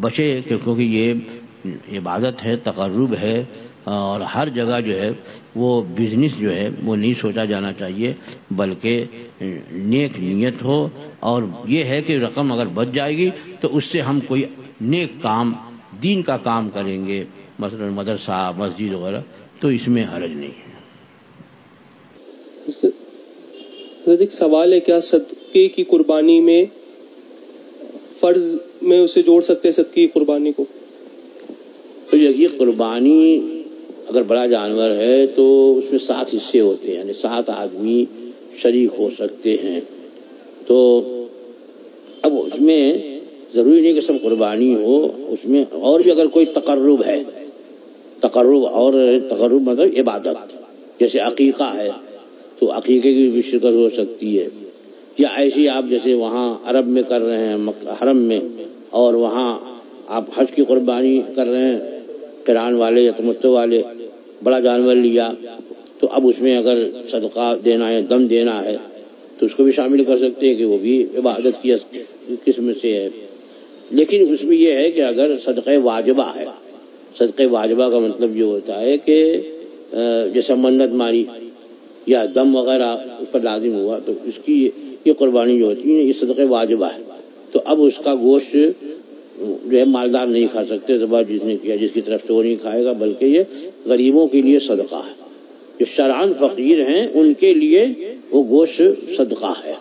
بچے، کیونکہ یہ عبادت ہے، تقرب ہے، اور ہر جگہ جو ہے وہ بزنس جو ہے وہ نہیں سوچا جانا چاہیے، بلکہ نیک نیت ہو، اور یہ ہے کہ رقم اگر بچ جائے گی تو اس سے ہم کوئی نیک کام، دین کا کام کریں گے، مثلا مدرسہ، مسجد وغیرہ، تو اس میں حرج نہیں ہے۔ حضرت ایک سوال ہے، کیا صدقے کی قربانی میں فرض میں اسے جوڑ سکتے ہیں صدقے کی قربانی کو؟ تو یہ قربانی اگر بڑا جانور ہے تو اس میں 7 حصے ہوتے ہیں، یعنی 7 آدمی شریک ہو سکتے ہیں۔ تو اب اس میں ضروری نہیں کہ سب قربانی ہو، اس میں اور بھی اگر کوئی تقرب ہے، تقرب مطلب عبادت، جیسے عقیقہ ہے تو عقیقے کی بھی شرکت ہو سکتی ہے، یا ایسی آپ جیسے وہاں عرب میں کر رہے ہیں حرم میں، اور وہاں آپ حج کی قربانی کر رہے ہیں، قران والے یا تمتع والے، بڑا جانور لیا، تو اب اس میں اگر صدقہ دینا ہے، دم دینا ہے، تو اس کو بھی شامل کر سکتے ہیں کہ وہ بھی عبادت کی قسم سے ہے۔ لیکن اس میں یہ ہے کہ اگر صدقہ واجبہ ہے، صدقہ واجبہ کا مطلب یہ ہوتا ہے کہ جیسے منت ماری یا دم وغیرہ اس پر لازم ہوا، تو اس کی یہ قربانی جو ہوتی ہے یہ صدقہ واجبہ ہے، تو اب اس کا گوشت جو ہے مالدار نہیں کھا سکتے، ذبح جس نے کیا، جس کی طرف سے وہ نہیں کھائے گا، بلکہ یہ غریبوں کے لیے صدقہ ہے، جو شرعاً فقیر ہیں ان کے لیے وہ گوشت صدقہ ہے،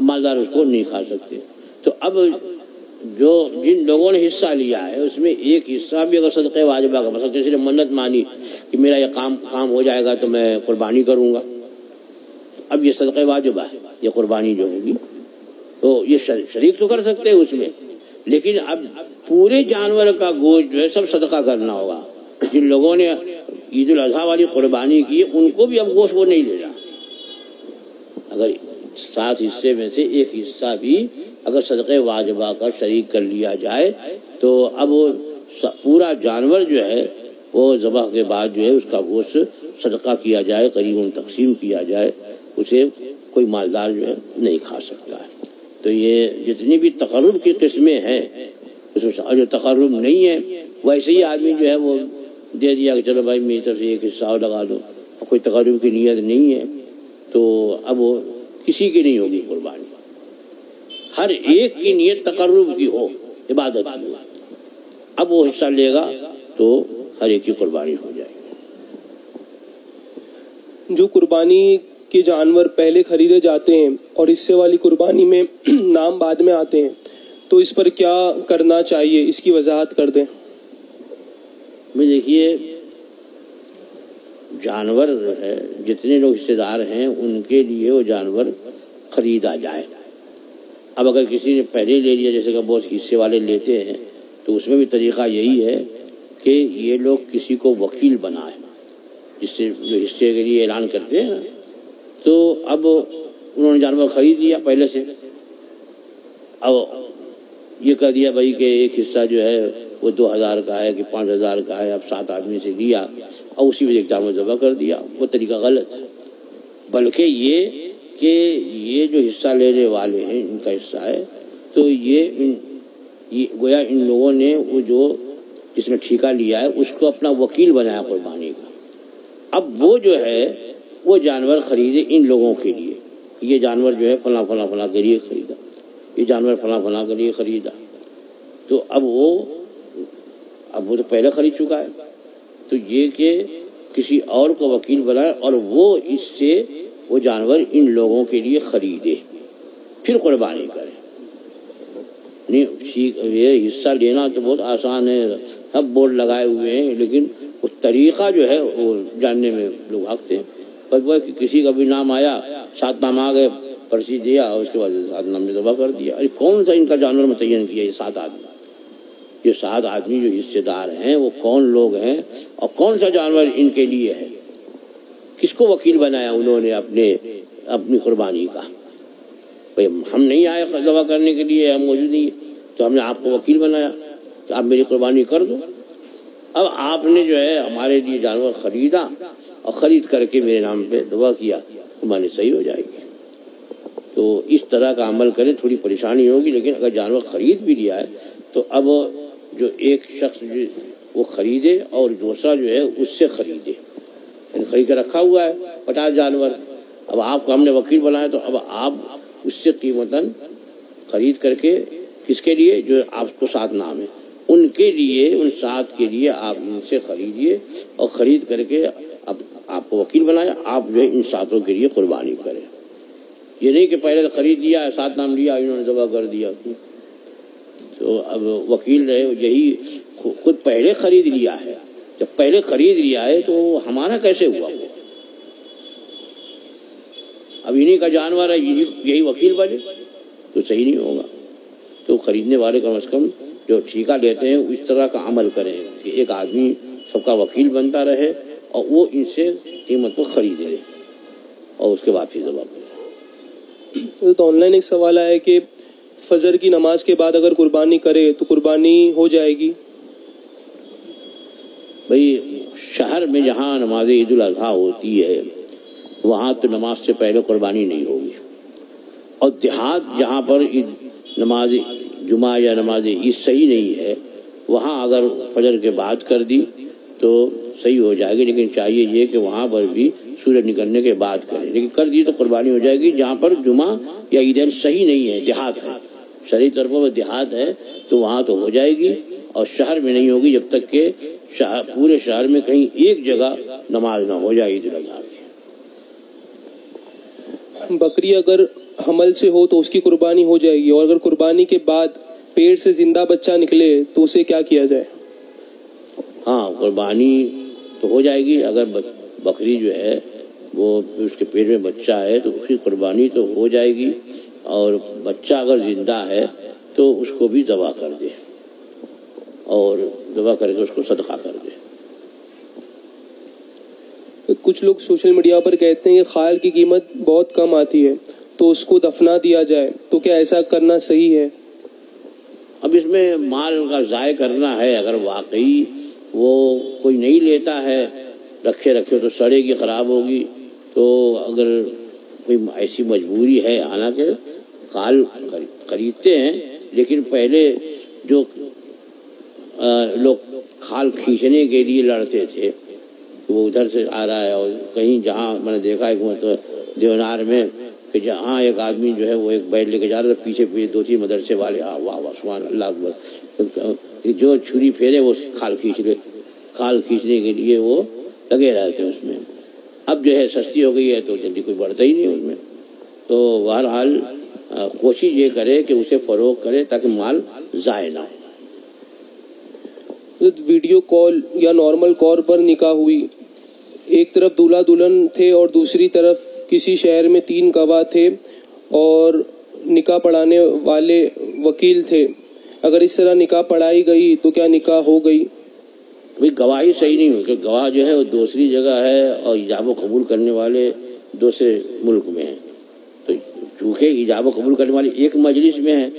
مالدار اس کو نہیں کھا سکتے۔ تو اب جو جن لوگوں نے حصہ لیا ہے اس میں ایک حصہ بھی اگر صدقہ واجبہ کا، مثلا کسی نے منت مانی کہ میرا یہ کام ہو جائے گا تو میں قربانی کروں گا، اب یہ صدقہ واجبہ ہے، یہ قربانی جو ہوگی تو یہ شریک تو کر سکتے ہیں اس میں، لیکن اب پورے جانور کا گوشت جو ہے سب صدقہ کرنا ہوگا۔ جن لوگوں نے عید الاضحیٰ والی قربانی کی ان کو بھی اب گوشت وہ نہیں لینا، اگر 7 حصے میں سے ایک حصہ بھی اگر صدقہ واجبہ کا شریک کر لیا جائے تو اب پورا جانور جو ہے وہ ذبح کے بعد جو ہے اس کا گوشت صدقہ کیا جائے، قریباً تقسیم کیا جائے، اسے کوئی مالدار جو ہے نہیں کھا سکتا ہے۔ تو یہ جتنی بھی تقرب کی قسمیں ہیں، جو تقرب نہیں ہے ویسے ہی آدمی جو ہے وہ دے دیا کہ چلو بھائی میری طرف سے ایک حصہ اور لگا دو، کوئی تقرب کی نیت نہیں ہے تو اب وہ کسی کی نہیں ہوگی قربانی، ہر ایک کی نیت تقرب کی ہو، عبادت کی ہو، اب وہ حصہ لے گا تو ہر ایک کی قربانی ہو جائے گی۔ جو قربانی کے جانور پہلے خریدے جاتے ہیں اور حصے والی قربانی میں نام بعد میں آتے ہیں، تو اس پر کیا کرنا چاہیے، اس کی وضاحت کر دیں۔ دیکھیے جانور ہے، جتنے لوگ حصے دار ہیں ان کے لیے وہ جانور خریدا جائے۔ اب اگر کسی نے پہلے لے لیا، جیسے کہ بہت حصے والے لیتے ہیں، تو اس میں بھی طریقہ یہی ہے کہ یہ لوگ کسی کو وکیل بنائیں، جس سے جو حصے کے لیے اعلان کرتے ہیں نا، تو اب انہوں نے جانور خرید لیا پہلے سے، اب یہ کہہ دیا بھائی کہ ایک حصہ جو ہے وہ 2000 کا ہے کہ 5000 کا ہے، اب 7 آدمی سے لیا اور اسی میں ایک جانور ذبح کر دیا، وہ طریقہ غلط ہے۔ بلکہ یہ کہ یہ جو حصہ لینے والے ہیں ان کا حصہ ہے، تو یہ گویا ان لوگوں نے وہ جو جس نے ٹھیکہ لیا ہے اس کو اپنا وکیل بنایا قربانی کا۔ اب وہ جو ہے وہ جانور خریدے ان لوگوں کے لیے کہ یہ جانور جو ہے فلاں فلاں فلاں کے لیے خریدا، یہ جانور فلاں فلاں کے لیے خریدا، تو اب وہ تو پہلے خرید چکا ہے، تو یہ کہ کسی اور کو وکیل بنائے اور وہ اس سے وہ جانور ان لوگوں کے لیے خریدے، پھر قربانی کرے۔ یہ حصہ لینا تو بہت آسان ہے، سب بورڈ لگائے ہوئے ہیں، لیکن اس طریقہ جو ہے وہ جاننے میں لوگ بھاگتے ہیں۔ پر وہ کسی کا بھی نام آیا، 7 نام آ گئے، پرچی دیا اور اس کے بعد 7 نام میں ذبح کر دیا۔ ارے کون سا ان کا جانور متعین کیا؟ یہ 7 آدمی، یہ 7 آدمی جو حصے دار ہیں وہ کون لوگ ہیں اور کون سا جانور ان کے لیے ہے؟ کس کو وکیل بنایا انہوں نے اپنی قربانی کا؟ بھائی ہم نہیں آئے ذبح کرنے کے لیے، ہم موجود نہیں ہیں، تو ہم نے آپ کو وکیل بنایا کہ آپ میری قربانی کر دو۔ اب آپ نے جو ہے ہمارے لیے جانور خریدا اور خرید کر کے میرے نام پہ ذبح کیا، قربانی صحیح ہو جائے گی۔ تو اس طرح کا عمل کریں، تھوڑی پریشانی ہوگی، لیکن اگر جانور خرید بھی لیا ہے تو اب جو ایک شخص وہ خریدے اور دوسرا جو ہے اس سے خریدے. یعنی خرید کے رکھا ہوا ہے 50 جانور، اب آپ کو ہم نے وکیل بنایا تو اب آپ اس سے قیمتاً خرید کر کے کس کے لیے جو آپ کو 7 نام ہے ان کے لیے، ان 7 کے لیے آپ ان سے خریدیے اور خرید کر کے اب آپ کو وکیل بنایا، آپ جو ہے ان 7 کے لیے قربانی کریں. یہ نہیں کہ پہلے خرید لیا 7 نام لیا انہوں نے ذبح کر دیا. تو اب وکیل رہے یہی خود پہلے خرید لیا ہے، جب پہلے خرید لیا ہے تو ہمارا کیسے ہوا؟ اب انہی کا جانور ہے یہی وکیل بنے تو صحیح نہیں ہوگا. تو خریدنے والے کم از کم جو ٹھیکہ لیتے ہیں اس طرح کا عمل کریں کہ ایک آدمی سب کا وکیل بنتا رہے اور وہ ان سے قیمت کو خرید لے اور اس کے بعد پھر ذبح کرے. تو آن لائن ایک سوال آیا کہ فجر کی نماز کے بعد اگر قربانی کرے تو قربانی ہو جائے گی؟ بھئی شہر میں جہاں نماز عید الاضحیٰ ہوتی ہے وہاں تو نماز سے پہلے قربانی نہیں ہوگی، اور دیہات جہاں پر نماز جمعہ یا نماز عید صحیح نہیں ہے وہاں اگر فجر کے بعد کر دی تو صحیح ہو جائے گی، لیکن چاہیے یہ کہ وہاں پر بھی سورج نکلنے کے بعد کریں. لیکن کر دی تو قربانی ہو جائے گی. جہاں پر جمعہ یا عیدین صحیح نہیں ہے، دیہات ہے، شرعی طور پر دیہات ہے تو وہاں تو ہو جائے گی، اور شہر میں نہیں ہوگی جب تک کہ پورے شہر میں کہیں ایک جگہ نماز نہ ہو جائے عید الاضحیٰ کی. بکری اگر حمل سے ہو تو اس کی قربانی ہو جائے گی، اور اگر قربانی کے بعد پیٹ سے زندہ بچہ نکلے تو اسے کیا کیا جائے؟ ہاں قربانی تو ہو جائے گی. اگر بکری جو ہے وہ اس کے پیٹ میں بچہ ہے تو اس کی قربانی تو ہو جائے گی، اور بچہ اگر زندہ ہے تو اس کو بھی ذبح کر دے اور ذبح کر کے اس کو صدقہ کر دے. کچھ لوگ سوشل میڈیا پر کہتے ہیں کہ خال کی قیمت بہت کم آتی ہے تو اس کو دفنا دیا جائے، تو کیا ایسا کرنا صحیح ہے؟ اب اس میں مال کا ضائع کرنا ہے، اگر واقعی وہ کوئی نہیں لیتا ہے رکھے تو سڑے گی، خراب ہوگی. تو اگر کوئی ایسی مجبوری ہے، حالانکہ خال خریدتے ہیں لیکن پہلے جو لوگ خال کھینچنے کے لیے لڑتے تھے وہ ادھر سے آ رہا ہے، اور کہیں جہاں میں نے دیکھا ایک دیونار میں کہ جہاں ایک آدمی جو ہے وہ ایک بیل لے کے جا رہا تھا، پیچھے 2-3 مدرسے والے واہ واہ سبحان اللہ اکبر، جو چھری پھیرے وہ کھال کھینچ لے، کھال کھینچنے کے لیے وہ لگے رہتے اس میں. اب جو ہے سستی ہو گئی ہے تو جلدی کوئی بڑھتا ہی نہیں اس میں. تو بہرحال کوشش یہ کرے کہ اسے فروغ کرے تاکہ مال ضائع نہ ہو. ویڈیو کال یا نارمل کال پر نکاح ہوئی، ایک طرف دولہا دلہن تھے اور دوسری طرف کسی شہر میں 3 گواہ تھے اور نکاح پڑھانے والے وکیل تھے. اگر اس طرح نکاح پڑھائی گئی تو کیا نکاح ہو گئی؟ بھئی گواہی صحیح نہیں ہوئی، کہ گواہ جو ہے وہ دوسری جگہ ہے اور ایجاب و قبول کرنے والے دوسرے ملک میں ہیں. تو چونکہ ایجاب و قبول کرنے والے ایک مجلس میں ہیں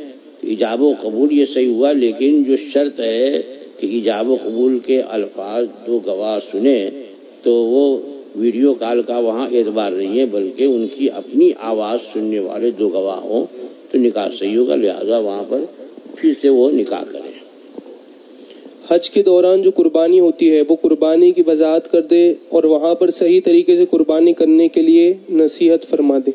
تو ایجاب و قبول یہ صحیح ہوا، لیکن جو شرط ہے کہ ایجاب و قبول کے الفاظ 2 گواہ سنے تو وہ ویڈیو کال کا وہاں اعتبار نہیں ہے، بلکہ ان کی اپنی آواز سننے والے 2 گواہ ہوں تو نکاح صحیح ہوگا. لہٰذا وہاں پر پھر سے وہ نکاح کریں. حج کے دوران جو قربانی ہوتی ہے وہ قربانی کی وضاحت کر دے اور وہاں پر صحیح طریقے سے قربانی کرنے کے لیے نصیحت فرما دے.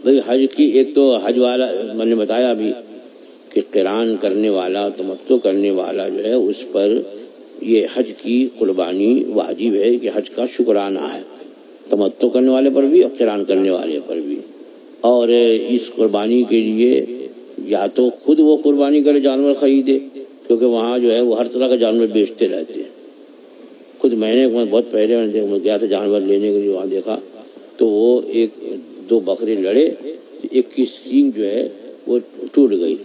بھئی حج کی ایک تو حج والا میں نے بتایا ابھی کہ قران کرنے والا، تمتع کرنے والا جو ہے اس پر یہ حج کی قربانی واجب ہے کہ حج کا شکرانہ ہے، تمتع کرنے والے پر بھی اور قران کرنے والے پر بھی. اور اس قربانی کے لیے یا تو خود وہ قربانی کرے، جانور خریدے، کیونکہ وہاں جو ہے وہ ہر طرح کا جانور بیچتے رہتے ہیں. خود میں نے بہت پہلے میں گیا تھا جانور لینے کے لیے، وہاں دیکھا تو وہ 1-2 بکرے لڑے، ایک کی سینگ جو ہے وہ ٹوٹ گئی.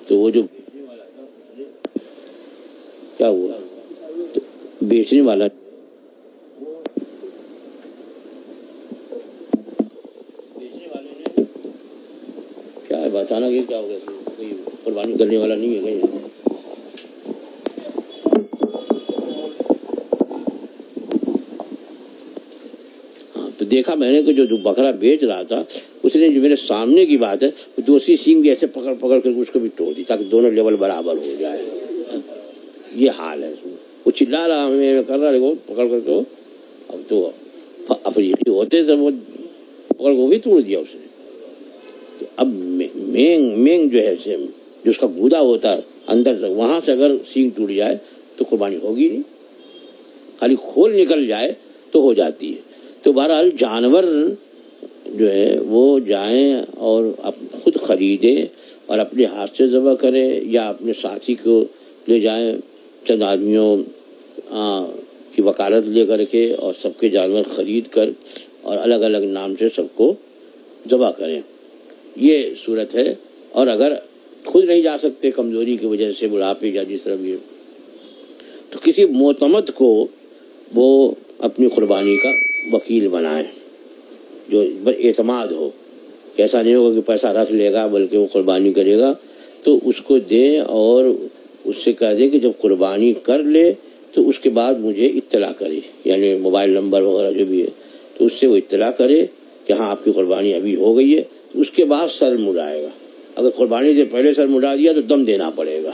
تو وہ جو کیا ہوا، بیچنے والا کیا ہے بتانا کہ کیا ہوگا، کوئی قربانی کرنے والا نہیں ہے کہیں. تو دیکھا میں نے کہ جو بکرا بیچ رہا تھا اس نے جو میرے سامنے کی بات ہے دوسری سینگ بھی ایسے پکڑ کر اس کو بھی توڑ دی تاکہ دونوں لیول برابر ہو جائے. یہ حال ہے اس میں. وہ چلا رہا ہمیں کر رہا دیکھو پکڑ کر کے. اب تو افریقی ہوتے تھے وہ پکڑ کو بھی توڑ دیا اس نے. تو اب مینگ جو ہے جو اس کا گودا ہوتا ہے اندر سے وہاں سے اگر سینگ ٹوٹ جائے تو قربانی ہوگی نہیں. خالی کھول نکل جائے تو ہو جاتی ہے. تو بہرحال جانور جو ہے وہ جائیں اور خود خریدیں اور اپنے ہاتھ سے ذبح کریں یا اپنے ساتھی کو لے جائیں چند آدمیوں کی وکالت لے کر کے اور سب کے جانور خرید کر اور الگ الگ نام سے سب کو ذبح کریں. یہ صورت ہے. اور اگر خود نہیں جا سکتے کمزوری کی وجہ سے بڑھاپے یا جس طرح بھی تو کسی معتمد کو وہ اپنی قربانی کا وکیل بنائیں جو اعتماد ہو. ایسا نہیں ہوگا کہ پیسہ رکھ لے گا بلکہ وہ قربانی کرے گا. تو اس کو دیں اور اس سے کہہ دیں کہ جب قربانی کر لے تو اس کے بعد مجھے اطلاع کرے, یعنی موبائل نمبر وغیرہ جو بھی ہے تو اس سے وہ اطلاع کرے کہ ہاں آپ کی قربانی ابھی ہو گئی ہے. اس کے بعد سر مڑائے گا. اگر قربانی سے پہلے سر مڑا دیا تو دم دینا پڑے گا.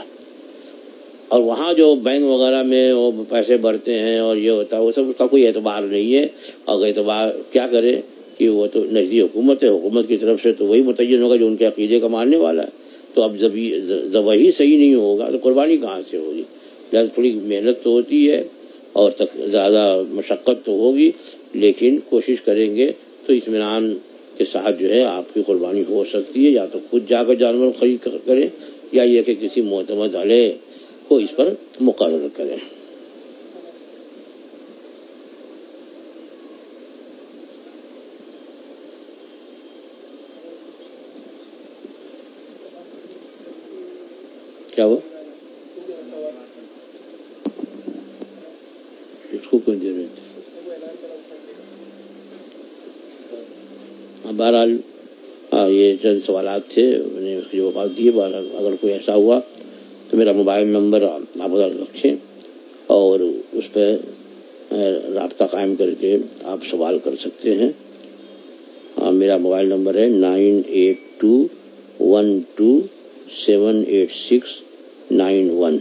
اور وہاں جو بینک وغیرہ میں وہ پیسے بھرتے ہیں اور یہ ہوتا ہے وہ سب اس کا کوئی اعتبار نہیں ہے. اور اعتبار کیا کرے کہ وہ تو نزدیک حکومت ہے, حکومت کی طرف سے تو وہی متعین ہوگا جو ان کے عقیدے کا ماننے والا ہے. تو اب ذبح ہی صحیح نہیں ہوگا تو قربانی کہاں سے ہوگی؟ لہٰذا تھوڑی محنت تو ہوتی ہے اور زیادہ مشقت تو ہوگی, لیکن کوشش کریں گے تو اطمینان کے ساتھ جو ہے آپ کی قربانی ہو سکتی ہے. یا تو خود جا کر جانور خرید کریں یا یہ کہ کسی معتمد علیہ کو اس پر مقرر کریں. کیا ہوا اس کو کیوں دے رہے تھے؟ بہرحال یہ چند سوالات تھے, میں نے اس کی جوابات دیے. بہرحال اگر کوئی ایسا ہوا تو میرا موبائل نمبر آپ رکھیں اور اس پہ رابطہ قائم کر کے آپ سوال کر سکتے ہیں. میرا موبائل نمبر ہے 9821278691.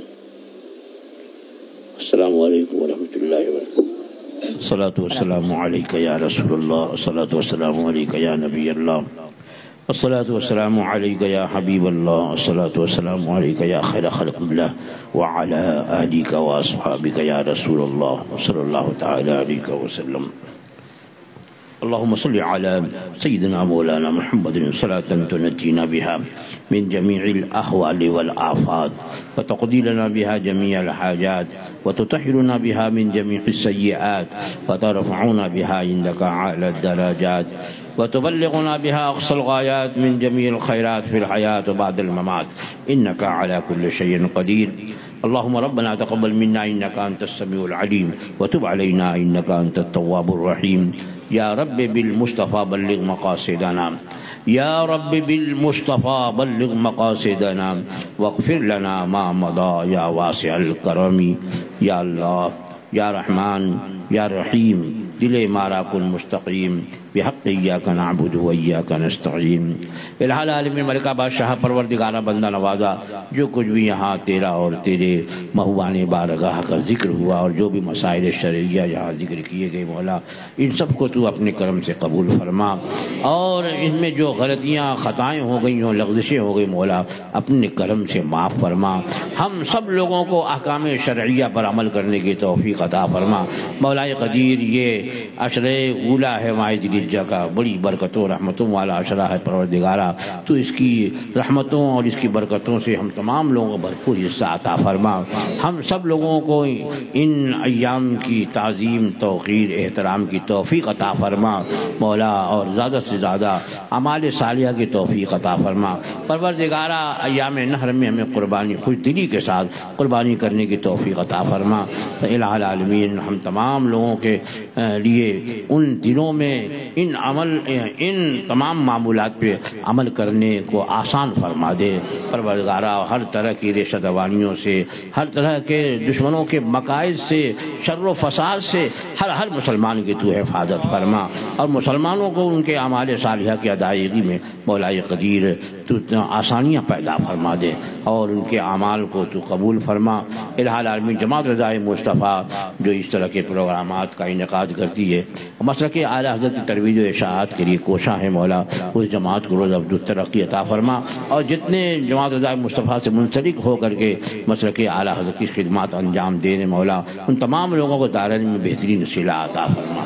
السلام علیکم ورحمۃ اللہ وبرکاتہ. الصلاۃ والسلام علیک یا رسول اللہ, الصلاۃ والسلام علیک یا نبی اللہ, الصلاۃ والسلام علیک یا حبیب اللہ, الصلاۃ والسلام علیک یا خیر خلق اللہ وعلی آلک واصحابک یا رسول اللہ صلی اللہ تعالی علیہ وسلم. اللهم صل على سيدنا مولانا محمد صلاة تنجينا بها من جميع الأهوال والآفات وتقضي لنا بها جميع الحاجات وتطهرنا بها من جميع السيئات وترفعنا بها عندك أعلى الدرجات وتبلغنا بها أقصى الغايات من جميع الخيرات في الحياة وبعد الممات إنك على كل شيء قدير. اللهم ربنا تقبل منا إنك أنت السميع العليم وتب علينا إنك أنت التواب الرحيم. يا رب بالمصطفى بلغ مقاصدنا, يا رب بالمصطفى بلغ مقاصدنا واغفر لنا ما مضى يا واسع الكرم. يا الله يا رحمن يا رحيم دل مارا کن مستقیم بحق ایاک نعبد و ایاک نستعین. الہ العالمین ملکہ بادشاہ پروردگارہ بندہ نوازا, جو کچھ بھی یہاں تیرا اور تیرے محبوبان بارگاہ کا ذکر ہوا اور جو بھی مسائل شرعیہ یہاں ذکر کیے گئے مولا, ان سب کو تو اپنے کرم سے قبول فرما. اور ان میں جو غلطیاں خطائیں ہو گئی ہوں, لغزشیں ہو گئی مولا, اپنے کرم سے معاف فرما. ہم سب لوگوں کو احکام شرعیہ پر عمل کرنے کی توفیق عطا فرما. مولا قدیر یہ عشرہ اولا ہے ماہ ذی الحجہ کا, بڑی برکتوں رحمتوں والا عشرہ ہے پروردگارہ, تو اس کی رحمتوں اور اس کی برکتوں سے ہم تمام لوگوں کو بھرپور حصہ عطا فرما. ہم سب لوگوں کو ان ایام کی تعظیم توقیر احترام کی توفیق عطا فرما مولا, اور زیادہ سے زیادہ اعمال صالحہ کی توفیق عطا فرما. پروردگارہ ایام نحر میں ہمیں قربانی خوش دلی کے ساتھ قربانی کرنے کی توفیق عطا فرما. الہ العالمین ہم تمام لوگوں کے لیے ان دنوں میں ان تمام معمولات پہ عمل کرنے کو آسان فرما دے۔ پروردگارا ہر طرح کی ریشہ دوانیوں سے، ہر طرح کے دشمنوں کے مقاصد سے، شر و فساد سے ہر مسلمان کی تو حفاظت فرما، اور مسلمانوں کو ان کے اعمال صالحہ کی ادائیگی میں مولا قدیر تو آسانیاں پیدا فرما دے اور ان کے اعمال کو تو قبول فرما۔ الہ العالمین جماعت رضائے مصطفیٰ جو اس طرح کے پروگرامات کا انعقاد کرتی ہے، مسلک اعلیٰ حضرت کی ترویج و اشاعت کے لیے کوشاں ہے مولا، اس جماعت کو روز افزوں ترقی عطا فرما، اور جتنے جماعت رضائے مصطفیٰ سے منسلک ہو کر کے مسلک اعلیٰ حضرت کی خدمات انجام دینے مولا، ان تمام لوگوں کو دارین میں بہترین صلہ عطا فرما۔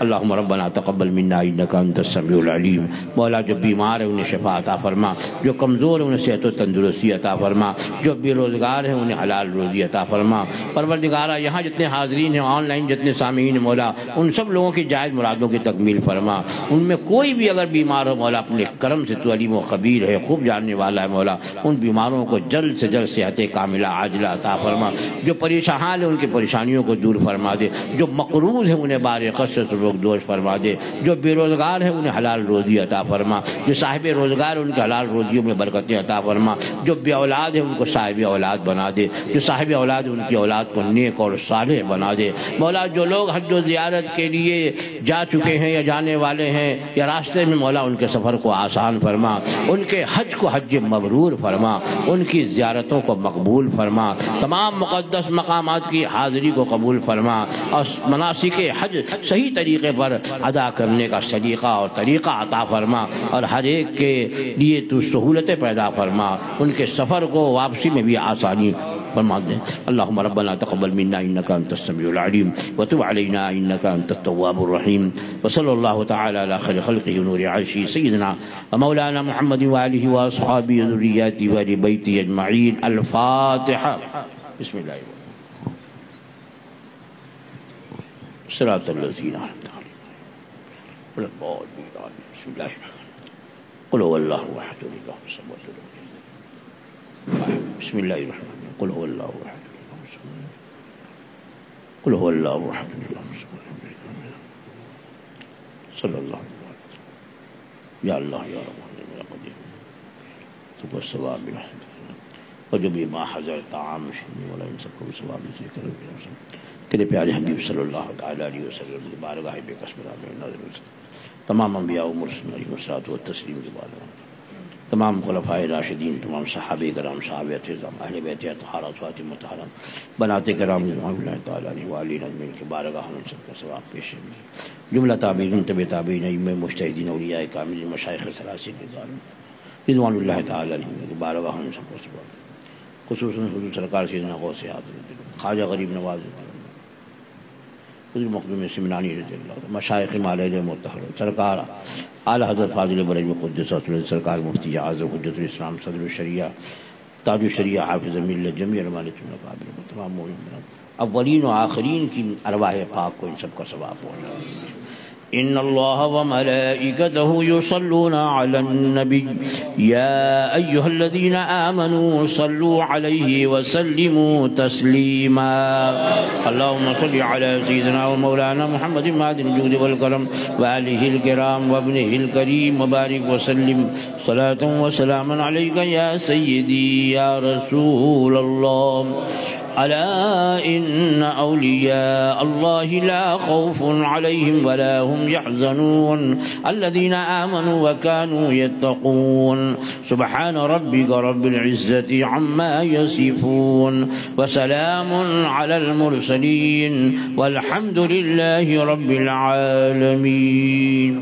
اللہم ربنا تقبل منا انک انت السمیع العلیم، مولا جو بیمار ہے انہیں شفا عطا فرما، جو کمزور ہے انہیں صحت و تندرستی عطا فرما، جو بے روزگار ہیں انہیں حلال روزی عطا فرما۔ پروردگارا یہاں جتنے حاضرین ہیں، آن لائن جتنے سامعین ہیں مولا، ان سب لوگوں کی جائز مرادوں کی تکمیل فرما۔ ان میں کوئی بھی اگر بیمار ہو مولا، اپنے کرم سے تو علیم و خبیر ہے، خوب جاننے والا ہے مولا، ان بیماروں کو جلد سے جلد صحت کاملہ عاجلہ عطا فرما۔ جو پریشان ہیں ان کی پریشانیوں کو دور فرما دے، جو مقروض ہیں انہیں بار قصر سے روک دوش فرما دے، جو بے روزگار ہیں انہیں حلال روزی عطا فرما، جو صاحب روزگار ان کے حلال روزیوں میں برکتیں عطا فرما، جو بے اولاد ہیں ان کو صاحب اولاد بنا دے، جو صاحب اولاد ان کی اولاد کو نیک اور صالح بنا دے مولا۔ جو لوگ حج و زیارت کے لیے جا چکے ہیں یا جانے والے ہیں یا راستے میں مولا، ان کے سفر کو آسان فرما، ان کے حج کو حج مبرور فرما، ان کی زیارتوں کو مقبول فرما، تمام مقدس مقامات کی حاضری کو قبول فرما، اور مناسک حج صحیح طریقے پر ادا کرنے کا سلیقہ اور طریقہ عطا فرما، اور ہر ایک کے لیے تو سہولتیں پیدا فرما، ان کے سفر کو واپسی میں بھی آسانی فرما دیں۔ اللہم ربنا تقبل منا انک انت السمیع العلیم وتب علینا انک انت التواب الرحیم، وصلی اللہ تعالی علی خیر خلقہ نور عرشہ سیدنا مولانا محمد وآلہ واصحابہ ذریاتہ وآل بیتہ اجمعین۔ الفاتحہ۔ بسم اللہ الرحمن الرحیم۔ صراط الذین انعمت علیہم غیر المغضوب علیہم۔ بسم اللہ الرحمن الرحیم۔ قل هو اللہ احد اللہ الصمد لم یلد۔ بسم اللہ الرحمن الرحیم۔ قل هو اللہ احد اللہ الصمد۔ قل هو اللہ احد اللہ الصمد لم یلد۔ صلی اللہ علیہ وسلم۔ یا اللہ یا رب میرا قدیر تو ثواب اور جو بھی ما حضر طعام شنی والا ان سب کو بھی ثواب سے کرو تیرے پیارے حبیب صلی اللہ تعالی علیہ وسلم کی بارگاہ بے قسمہ میں نظر تمام انبیاء و مرسلین علیہ الصلوۃ والتسلیم کی بارگاہ، تمام خلفائے راشدین، تمام صحابہ کرام، صحابہ اعظم، اہل بیت اطہار فاطمہ مطہرہ، بنات کرام رضوان اللہ تعالی علیہ وآلہ اجمعین کی بارگاہ ہم سب کا ثواب پیش ہے۔ جملہ تابعین، تبع تابعین، ائمہ مجتہدین، اولیاء کاملین، مشائخ ثلاثین رضوان اللہ تعالی علیہ کی بارگاہ ہم سب کا ثواب، خصوصاً حضور سرکار سیدنا غوث اعظم، خواجہ غریب نواز، حضور مخدوم سمنانی رضی اللہ عنہ، مشائخ مالیہ مطہر، سرکار اعلیٰ حضرت فاضل برج قدس سرکار مفتی اعظم حجت الاسلام صدر الشریعہ تاج الشریعہ حافظ ملت جمیع علماء تمام مومنین اولین و آخرین کی ارواح پاک کو ان سب کا ثواب ہو۔ ان اللہ وملائکتہ یصلون علی النبی یا ایہا الذین آمنوا صلوا علیہ وسلموا تسلیما۔ اللہم صل علی سیدنا و مولانا محمد معدن الجود والکرم وآلہ الکرام وابنہ الکریم وبارک وسلم صلاة وسلاما علیکہ یا سیدی یا رسول اللہ۔ ألا إن أولياء الله لا خوف عليهم ولا هم يحزنون الذين آمنوا وكانوا يتقون سبحان ربك رب العزة عما يصفون وسلام على المرسلين والحمد لله رب العالمين.